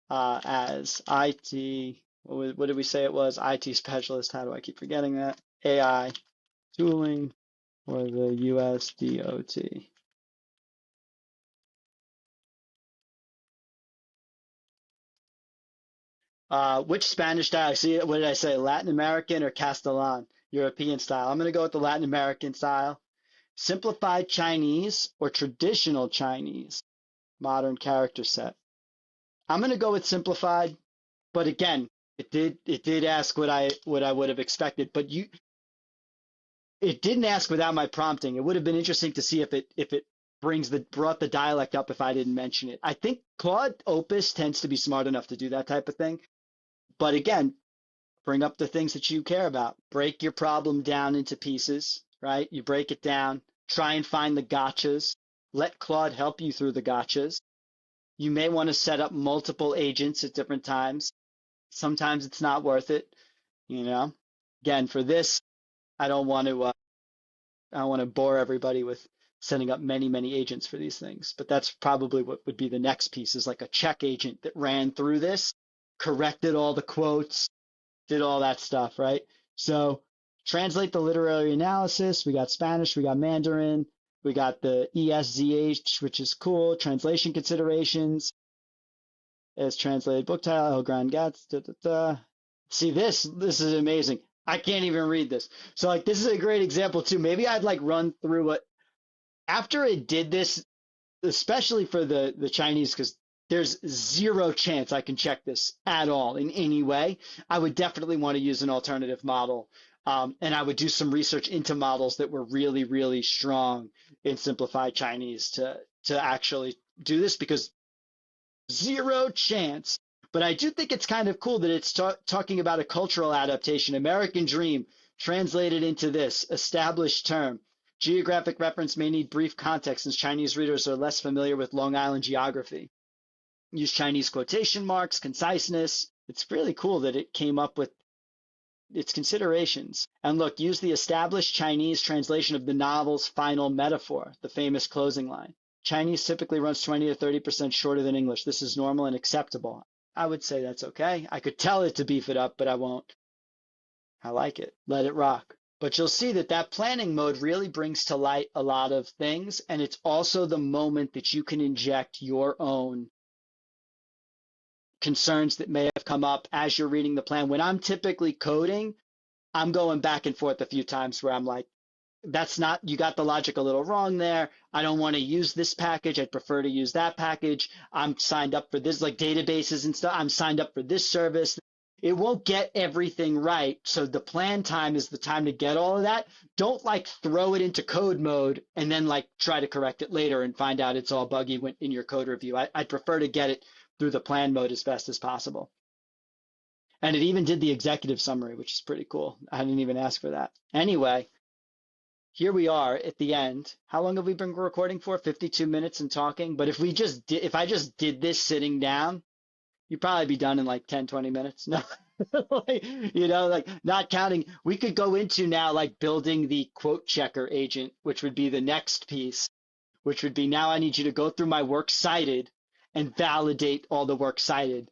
as IT. What did we say it was? IT specialist. How do I keep forgetting that? AI tooling for the US DOT. Which Spanish style? See, what did I say? Latin American or Castellan? European style. I'm going to go with the Latin American style. Simplified Chinese or traditional Chinese? Modern character set. I'm going to go with simplified, but again, it did ask what I would have expected, but it didn't ask without my prompting. It would have been interesting to see if it brought the dialect up if I didn't mention it. I think Claude Opus tends to be smart enough to do that type of thing. But again, bring up the things that you care about. Break your problem down into pieces, right? You break it down, try and find the gotchas. Let Claude help you through the gotchas. You may want to set up multiple agents at different times. Sometimes it's not worth it, you know. Again, for this, I don't want to bore everybody with setting up many agents for these things, but that's probably what would be the next piece, is like a check agent that ran through this, corrected all the quotes, did all that stuff, right? So translate the literary analysis. We got Spanish, we got Mandarin, we got the ESZH, which is cool. Translation considerations as translated book title, El Gran Gats. See, this is amazing. I can't even read this. So like this is a great example too. Maybe I'd like run through what after it did this, especially for the Chinese, because there's zero chance I can check this at all in any way. I would definitely want to use an alternative model. And I would do some research into models that were really strong in simplified Chinese to actually do this, because zero chance. But I do think it's kind of cool that it's talking about a cultural adaptation. American Dream translated into this established term. Geographic reference may need brief context since Chinese readers are less familiar with Long Island geography. Use Chinese quotation marks, conciseness. It's really cool that it came up with its considerations. And look, use the established Chinese translation of the novel's final metaphor, the famous closing line. Chinese typically runs 20 to 30% shorter than English. This is normal and acceptable. I would say that's okay. I could tell it to beef it up, but I won't. I like it. Let it rock. But you'll see that planning mode really brings to light a lot of things. And it's also the moment that you can inject your own concerns that may have come up as you're reading the plan. When I'm typically coding, I'm going back and forth a few times where I'm like, that's not, you got the logic a little wrong there. I don't want to use this package. I'd prefer to use that package. I'm signed up for this, like databases and stuff. I'm signed up for this service. It won't get everything right. So the plan time is the time to get all of that. Don't like throw it into code mode and then like try to correct it later and find out it's all buggy in your code review. I'd prefer to get it through the plan mode as best as possible. And it even did the executive summary, which is pretty cool. I didn't even ask for that. Anyway, here we are at the end. How long have we been recording for? 52 minutes and talking. But if I just did this sitting down, you'd probably be done in like 10, 20 minutes. No, like not counting. We could go into now like building the quote checker agent, which would be the next piece, which would be now I need you to go through my works cited and validate all the works cited.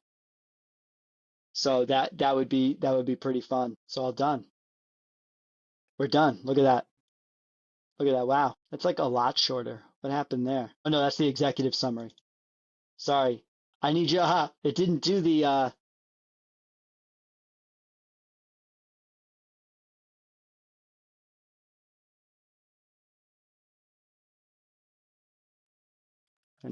So that would be pretty fun. It's all done. We're done. Look at that. Look at that. Wow. That's like a lot shorter. What happened there? Oh no, that's the executive summary. Sorry. I need you. It didn't do the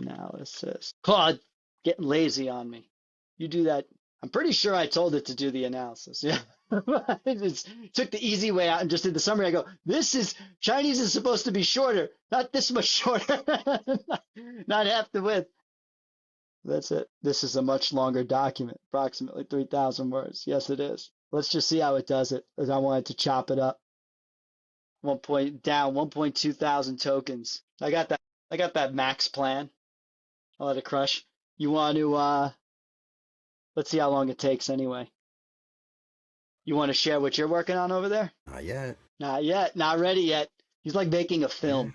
Analysis. Claude, getting lazy on me. You do that. I'm pretty sure I told it to do the analysis. Yeah. I just took the easy way out and just did the summary. I go, Chinese is supposed to be shorter, not this much shorter, not half the width. That's it. This is a much longer document, approximately 3,000 words. Yes, it is. Let's just see how it does it, as I wanted to chop it up. 1.2 thousand tokens. I got that max plan. I'll let it crush. You want to let's see how long it takes anyway. You want to share what you're working on over there? Not yet. Not yet. Not ready yet. He's like making a film.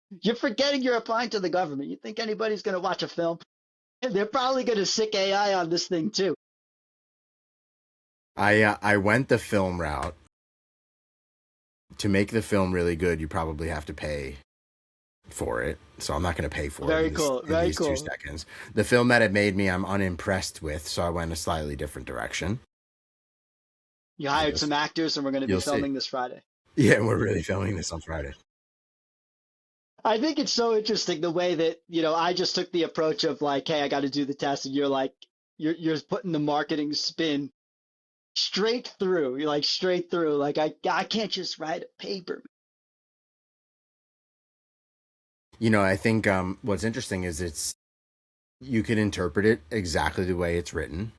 Yeah. You're forgetting you're applying to the government. You think anybody's going to watch a film? They're probably going to sick AI on this thing too. I went the film route. To make the film really good, you probably have to pay for it. So I'm not going to pay for Very it cool. in Very these cool. 2 seconds. The film that it made me, I'm unimpressed with, so I went a slightly different direction. You hired some actors, and we're going to be filming this Friday. Yeah, we're really filming this on Friday. I think it's so interesting the way that, I just took the approach of like, hey, I got to do the test, and you're like, you're putting the marketing spin straight through. You're like straight through. Like I can't just write a paper. I think what's interesting is you could interpret it exactly the way it's written,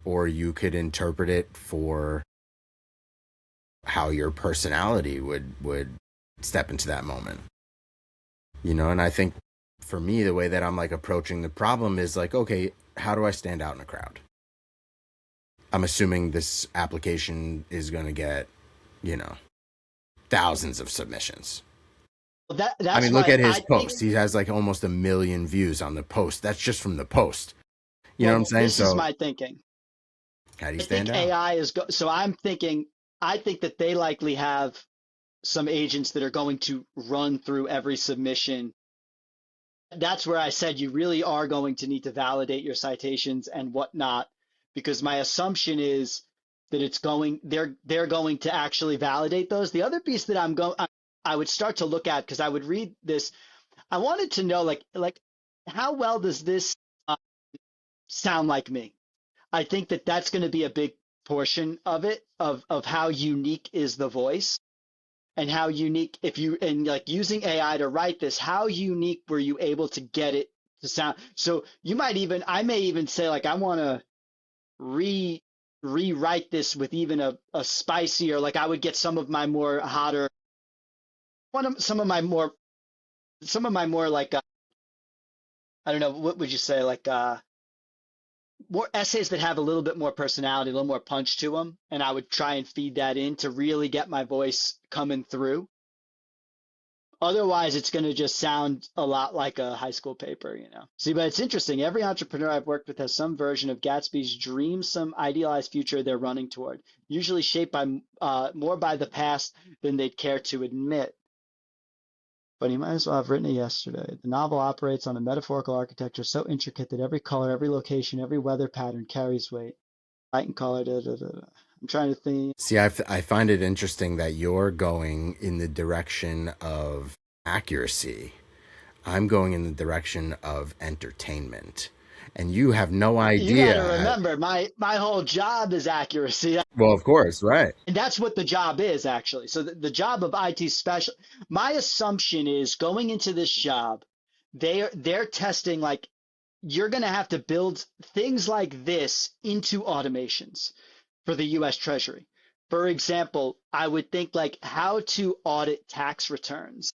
or you could interpret it for how your personality would step into that moment. And I think for me, the way that I'm like approaching the problem is like, okay, how do I stand out in a crowd? I'm assuming this application is going to get, thousands of submissions. That's look at his post. He has like almost 1 million views on the post. That's just from the post. You know what I'm saying? This is my thinking. How do you stand out? AI is so I'm thinking. I think that they likely have some agents that are going to run through every submission. That's where I said you really are going to need to validate your citations and whatnot, because my assumption is that they're going to actually validate those. The other piece that I would start to look at, because I would read this, I wanted to know like how well does this sound like me? I think that that's going to be a big portion of it, of how unique is the voice, and how unique, and like using AI to write this, how unique were you able to get it to sound? So I may even say like, I want to rewrite this with even a spicier, like I would get some of my more hotter, some of my more like, I don't know, what would you say? Like, more essays that have a little bit more personality, a little more punch to them. And I would try and feed that in to really get my voice coming through. Otherwise, it's going to just sound a lot like a high school paper, See, but it's interesting. Every entrepreneur I've worked with has some version of Gatsby's dream, some idealized future they're running toward, usually shaped by more by the past than they'd care to admit. But he might as well have written it yesterday. The novel operates on a metaphorical architecture so intricate that every color, every location, every weather pattern carries weight. Light and color, I'm trying to think. See, I find it interesting that you're going in the direction of accuracy. I'm going in the direction of entertainment. And you have no idea. You got to remember, my whole job is accuracy. Well, of course, right. And that's what the job is, actually. So the job of IT special, my assumption is going into this job, they're testing, like, you're going to have to build things like this into automations for the US Treasury. For example, I would think like how to audit tax returns.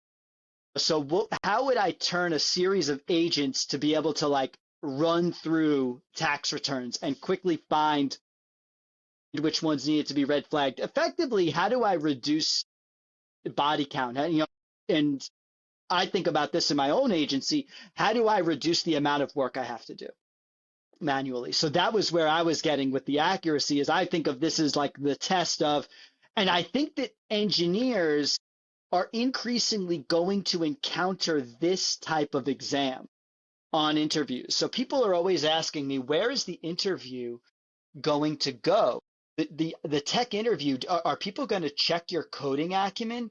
So how would I turn a series of agents to be able to like run through tax returns and quickly find which ones needed to be red flagged? Effectively, how do I reduce body count? And I think about this in my own agency. How do I reduce the amount of work I have to do manually? So that was where I was getting with the accuracy, is I think of this as like the test of, and I think that engineers are increasingly going to encounter this type of exam on interviews. So people are always asking me, where is the interview going to go? The tech interview, are people going to check your coding acumen?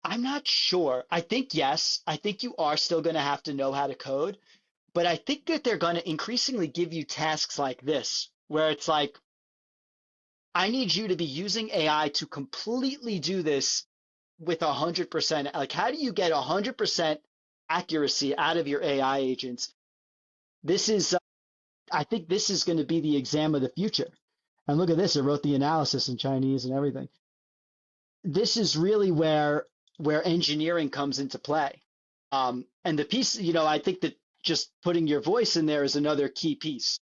I'm not sure. I think yes. I think you are still going to have to know how to code, but I think that they're going to increasingly give you tasks like this, where it's like, I need you to be using AI to completely do this with 100%. Like, how do you get 100% accuracy out of your AI agents? This is, I think this is going to be the exam of the future. And look at this, it wrote the analysis in Chinese and everything. This is really where engineering comes into play. And the piece, I think that just putting your voice in there is another key piece.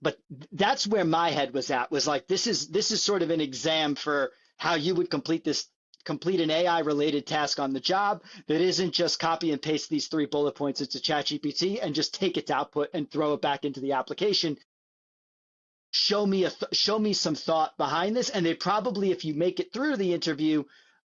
But that's where my head was at, was like, this is sort of an exam for how you would complete an AI related task on the job that isn't just copy and paste these 3 bullet points into ChatGPT and just take its output and throw it back into the application. Show me some thought behind this. And they probably, if you make it through the interview,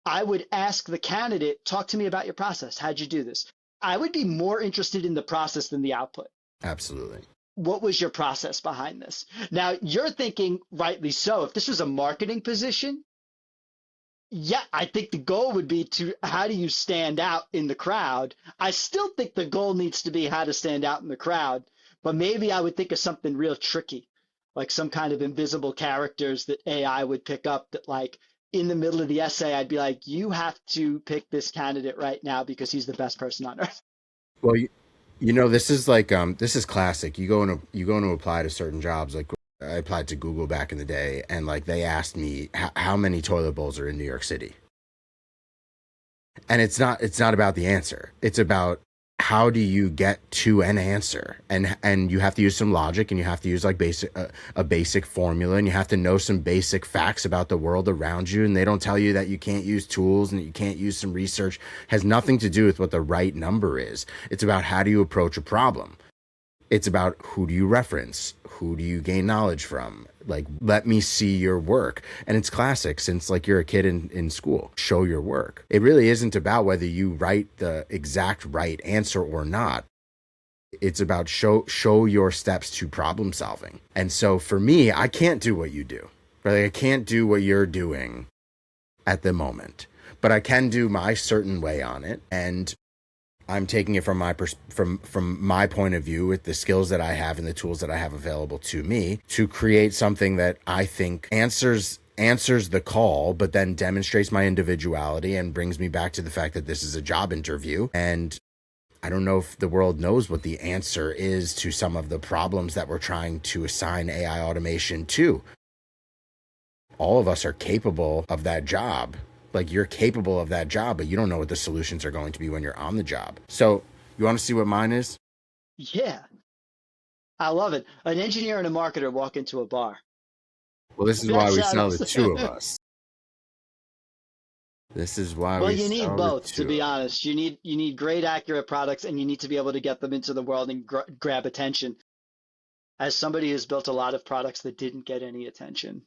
I would ask the candidate, talk to me about your process. How'd you do this? I would be more interested in the process than the output. Absolutely. What was your process behind this? Now, you're thinking, rightly so, if this was a marketing position, yeah, I think the goal would be to how do you stand out in the crowd? I still think the goal needs to be how to stand out in the crowd, but maybe I would think of something real tricky, like some kind of invisible characters that AI would pick up that, like, in the middle of the essay, I'd be like, you have to pick this candidate right now because he's the best person on earth. Well, you know, this is like this is classic. You go and apply to certain jobs. Like I applied to Google back in the day, and like they asked me how many toilet bowls are in New York City, and it's not about the answer. It's about how do you get to an answer, and you have to use some logic, and you have to use like a basic formula, and you have to know some basic facts about the world around you. And they don't tell you that you can't use tools and that you can't use some research. It has nothing to do with what the right number is. It's about how do you approach a problem. It's about who do you reference? Who do you gain knowledge from? Like, let me see your work. And it's classic since like you're a kid in school. Show your work. It really isn't about whether you write the exact right answer or not. It's about show your steps to problem solving. And so for me, I can't do what you do. Right? I can't do what you're doing at the moment. But I can do my certain way on it. And I'm taking it from my point of view with the skills that I have and the tools that I have available to me to create something that I think answers the call, but then demonstrates my individuality and brings me back to the fact that this is a job interview. And I don't know if the world knows what the answer is to some of the problems that we're trying to assign AI automation to. All of us are capable of that job. Like you're capable of that job, but you don't know what the solutions are going to be when you're on the job. So you want to see what mine is? Yeah, I love it. An engineer and a marketer walk into a bar. Well, this is That why we sell the sounds. two of us. This is why Well, we you need sell the both, to two be of us. honest. You need great, accurate products, and you need to be able to get them into the world and grab attention. As somebody who's built a lot of products that didn't get any attention,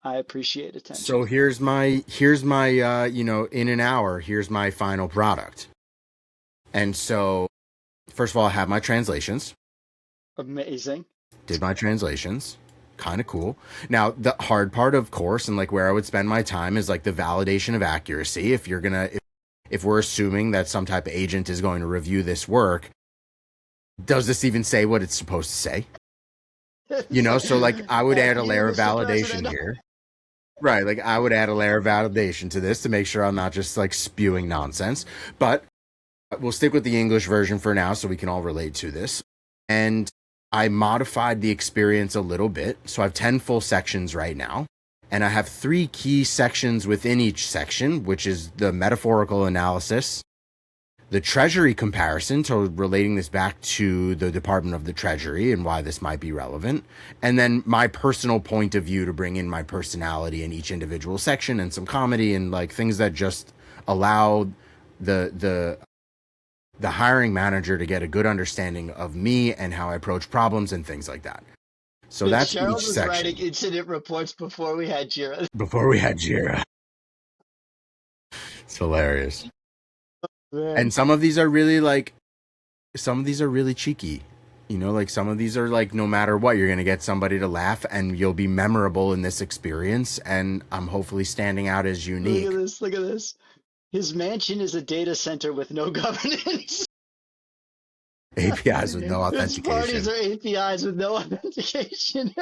I appreciate So attention. here's my in an hour, here's my final product. And so first of all, I have my translations. Amazing. Did my translations. Kind of cool. Now, the hard part, of course, and like where I would spend my time is like the validation of accuracy. If we're assuming that some type of agent is going to review this work, does this even say what it's supposed to say? So like I would add a You, layer of Mr. President. validation here. Right, like I would add a layer of validation to this to make sure I'm not just like spewing nonsense. But we'll stick with the English version for now so we can all relate to this. And I modified the experience a little bit. So I have 10 full sections right now. And I have 3 key sections within each section, which is the metaphorical analysis, the Treasury comparison, so relating this back to the Department of the Treasury and why this might be relevant, and then my personal point of view to bring in my personality in each individual section and some comedy and like things that just allow the hiring manager to get a good understanding of me and how I approach problems and things like that. So that's Fitzgerald each was section. writing incident reports before we had Jira. Before we had Jira. It's hilarious. Man. And some of these are really cheeky. Like some of these are like no matter what, you're going to get somebody to laugh and you'll be memorable in this experience. And I'm hopefully standing out as Look unique. at this. Look at this. His mansion is a data center with no governance. APIs with no His parties authentication, are APIs with no authentication.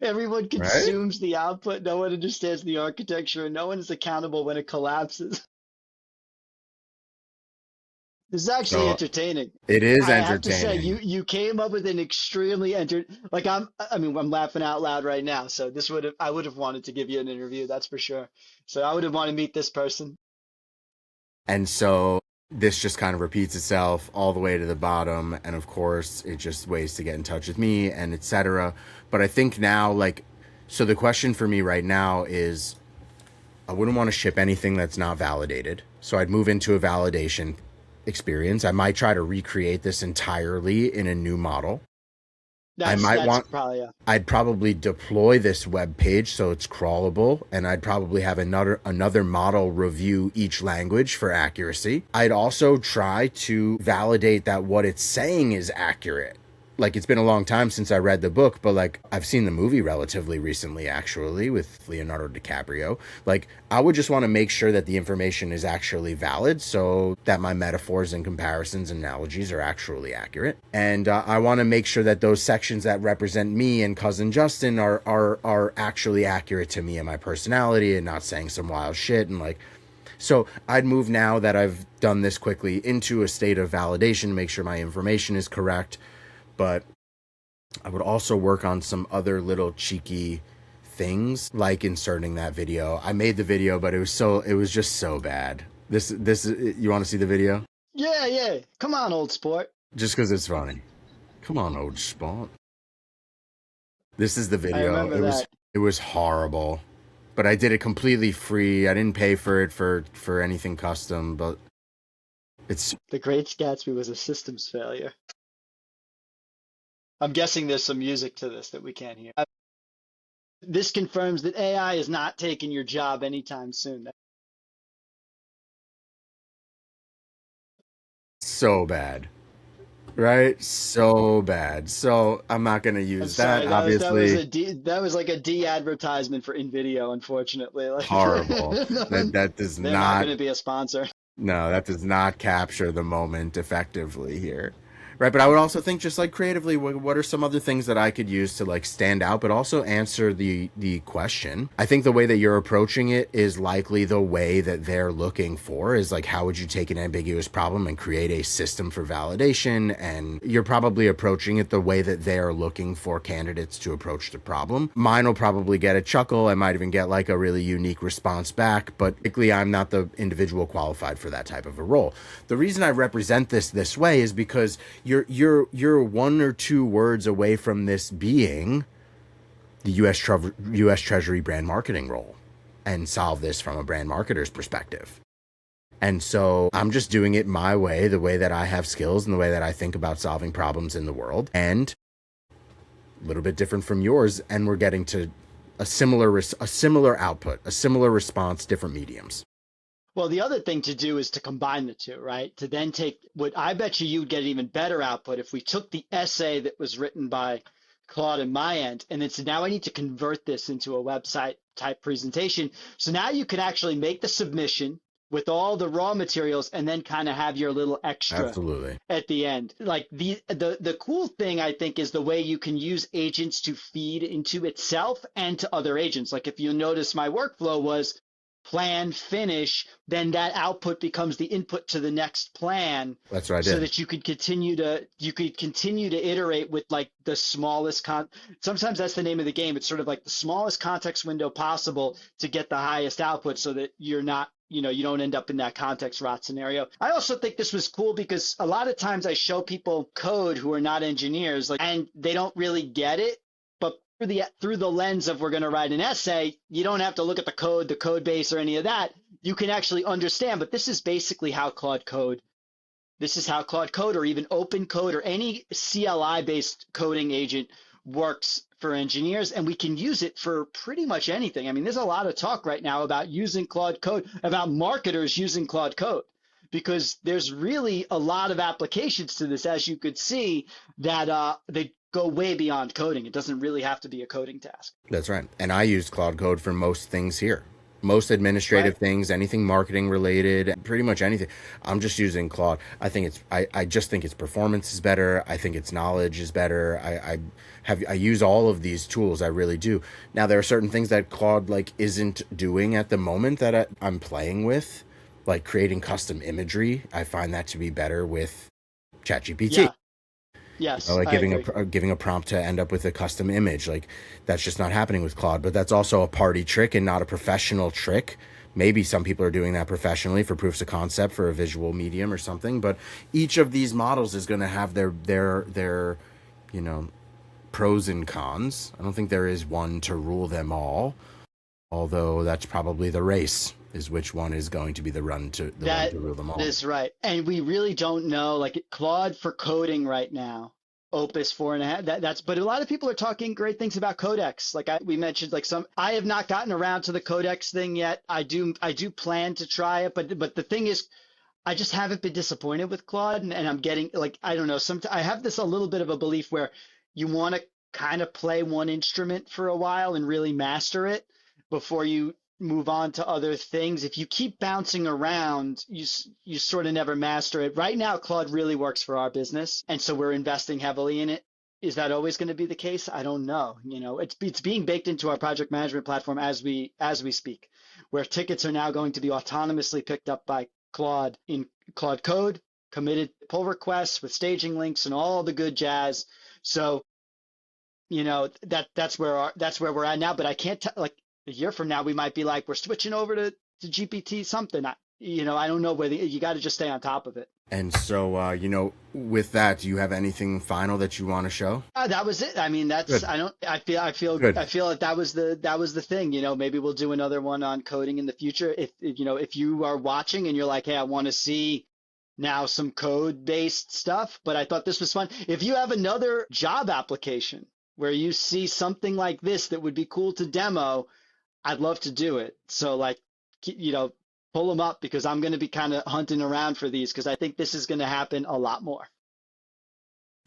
Everyone right? consumes the output. No one understands the architecture, and no one is accountable when it collapses. This is actually So entertaining. it is I have to say, you entertaining. you came up with an extremely like I mean I'm laughing out loud right now. So I would have wanted to give you an interview, that's for sure. So I would have wanted to meet this person. And so this just kind of repeats itself all the way to the bottom. And of course, it just ways to get in touch with me and etc. But I think now, like, so the question for me right now is I wouldn't want to ship anything that's not validated. So I'd move into a validation experience. I might try to recreate this entirely in a new model. I might That's want probably I'd probably deploy this web page so it's crawlable, and I'd probably have another model review each language for accuracy. I'd also try to validate that what it's saying is accurate. Like, it's been a long time since I read the book, but like I've seen the movie relatively recently, actually, with Leonardo DiCaprio. Like, I would just want to make sure that the information is actually valid so that my metaphors and comparisons and analogies are actually accurate. And I want to make sure that those sections that represent me and cousin Justin are actually accurate to me and my personality, and not saying some wild shit. And like, so I'd move, now that I've done this quickly, into a state of validation to make sure my information is correct. But I would also work on some other little cheeky things, like inserting that video. I made the video, but it was just so bad. You want to see the video? yeah, yeah. Come on, old sport. Just because it's funny. Come on, old spot. This is the I video. remember that. It was horrible, but I did it completely free. I didn't pay for it for anything custom, but it's The Great Gatsby was a systems failure. I'm guessing there's some music to this that we can't hear. This confirms that AI is not taking your job anytime soon. so bad. Right? So bad. So I'm not going to I'm use that, sorry, obviously. that was like a de-advertisement for InVideo, unfortunately. Like Horrible. That does they're not not, going to be a sponsor. no, that does not capture the moment effectively here. Right, but I would also think, just like creatively, what are some other things that I could use to like stand out, but also answer the question? I think the way that you're approaching it is likely the way that they're looking for, is like, how would you take an ambiguous problem and create a system for validation? And you're probably approaching it the way that they're looking for candidates to approach the problem. Mine will probably get a chuckle. I might even get like a really unique response back, but typically I'm not the individual qualified for that type of a role. The reason I represent this way is because you're one or two words away from this being the U.S. Treasury brand marketing role, and solve this from a brand marketer's perspective. And so I'm just doing it my way, the way that I have skills and the way that I think about solving problems in the world, and a little bit different from yours. And we're getting to a similar output, a similar response, different mediums. Well, the other thing to do is to combine the two, right? To then take what I bet you'd get even better output if we took the essay that was written by Claude in my end, and then so now I need to convert this into a website type presentation. So now you can actually make the submission with all the raw materials and then kind of have your little extra Absolutely. at the end. Like the cool thing I think is the way you can use agents to feed into itself and to other agents. Like if you notice, my workflow was plan, finish, then that output becomes the input to the next plan. That's what I So did. that you could continue to iterate with like the smallest sometimes that's the name of the game. It's sort of like the smallest context window possible to get the highest output, so that you're not, you don't end up in that context rot scenario. I also think this was cool because a lot of times I show people code who are not engineers, like, and they don't really get it. But through the lens of, we're going to write an essay, you don't have to look at the code base or any of that. You can actually understand. But this is basically how Claude Code. This is how Claude Code, or even Open Code, or any CLI based coding agent works for engineers, and we can use it for pretty much anything. I mean, there's a lot of talk right now about using Claude Code, about marketers using Claude Code, because there's really a lot of applications to this, as you could see, that they go way beyond coding. It doesn't really have to be a coding task. That's right. And I use Claude Code for most things here. Most administrative Right. things, anything marketing related, pretty much anything. I'm just using Claude. I just think its performance is better. I think its knowledge is better. I use all of these tools. I really do. Now there are certain things that Claude like isn't doing at the moment that I'm playing with, like creating custom imagery. I find that to be better with ChatGPT. Yeah. Yes, Like I agree. giving a prompt to end up with a custom image, like that's just not happening with Claude. But that's also a party trick and not a professional trick. Maybe some people are doing that professionally for proofs of concept for a visual medium or something. But each of these models is going to have their you know pros and cons. I don't think there is one to rule them all. Although that's probably the race, is which one is going to be the one That to rule them all. is right. And we really don't know, like Claude for coding right now, Opus 4.5. But a lot of people are talking great things about Codex. We mentioned, like I have not gotten around to the Codex thing yet. I do plan to try it, but the thing is, I just haven't been disappointed with Claude, and I'm getting like, I don't know, I have this a little bit of a belief where you want to kind of play one instrument for a while and really master it before you move on to other things. If you keep bouncing around, you sort of never master it. Right now, Claude really works for our business, and so we're investing heavily in it. Is that always going to be the case? I don't know. It's being baked into our project management platform as we speak, where tickets are now going to be autonomously picked up by Claude in Claude Code, committed pull requests with staging links and all the good jazz. So, that's where we're at now. But I can't tell, like a year from now, we might be like, we're switching over to GPT something. I don't know whether you got to just stay on top of it. And so, with that, do you have anything final that you want to show? That was it. I mean, Good. Good. I feel like that was the thing. Maybe we'll do another one on coding in the future. If you are watching and you're like, hey, I want to see now some code based stuff, but I thought this was fun. If you have another job application where you see something like this that would be cool to demo, I'd love to do it. So like, pull them up because I'm going to be kind of hunting around for these because I think this is going to happen a lot more.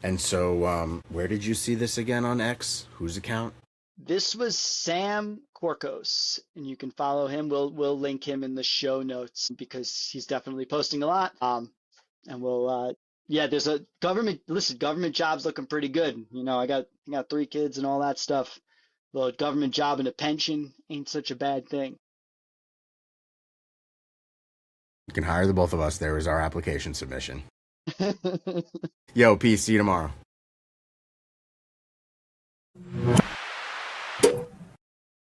And so, where did you see this again on X? Whose account? This was Sam Corcos, and you can follow him. We'll link him in the show notes because he's definitely posting a lot. And yeah, there's a government job's looking pretty good. I got 3 kids and all that stuff. The government job and a pension ain't such a bad thing. You can hire the both of us. There is our application submission. Yo, peace. See you tomorrow.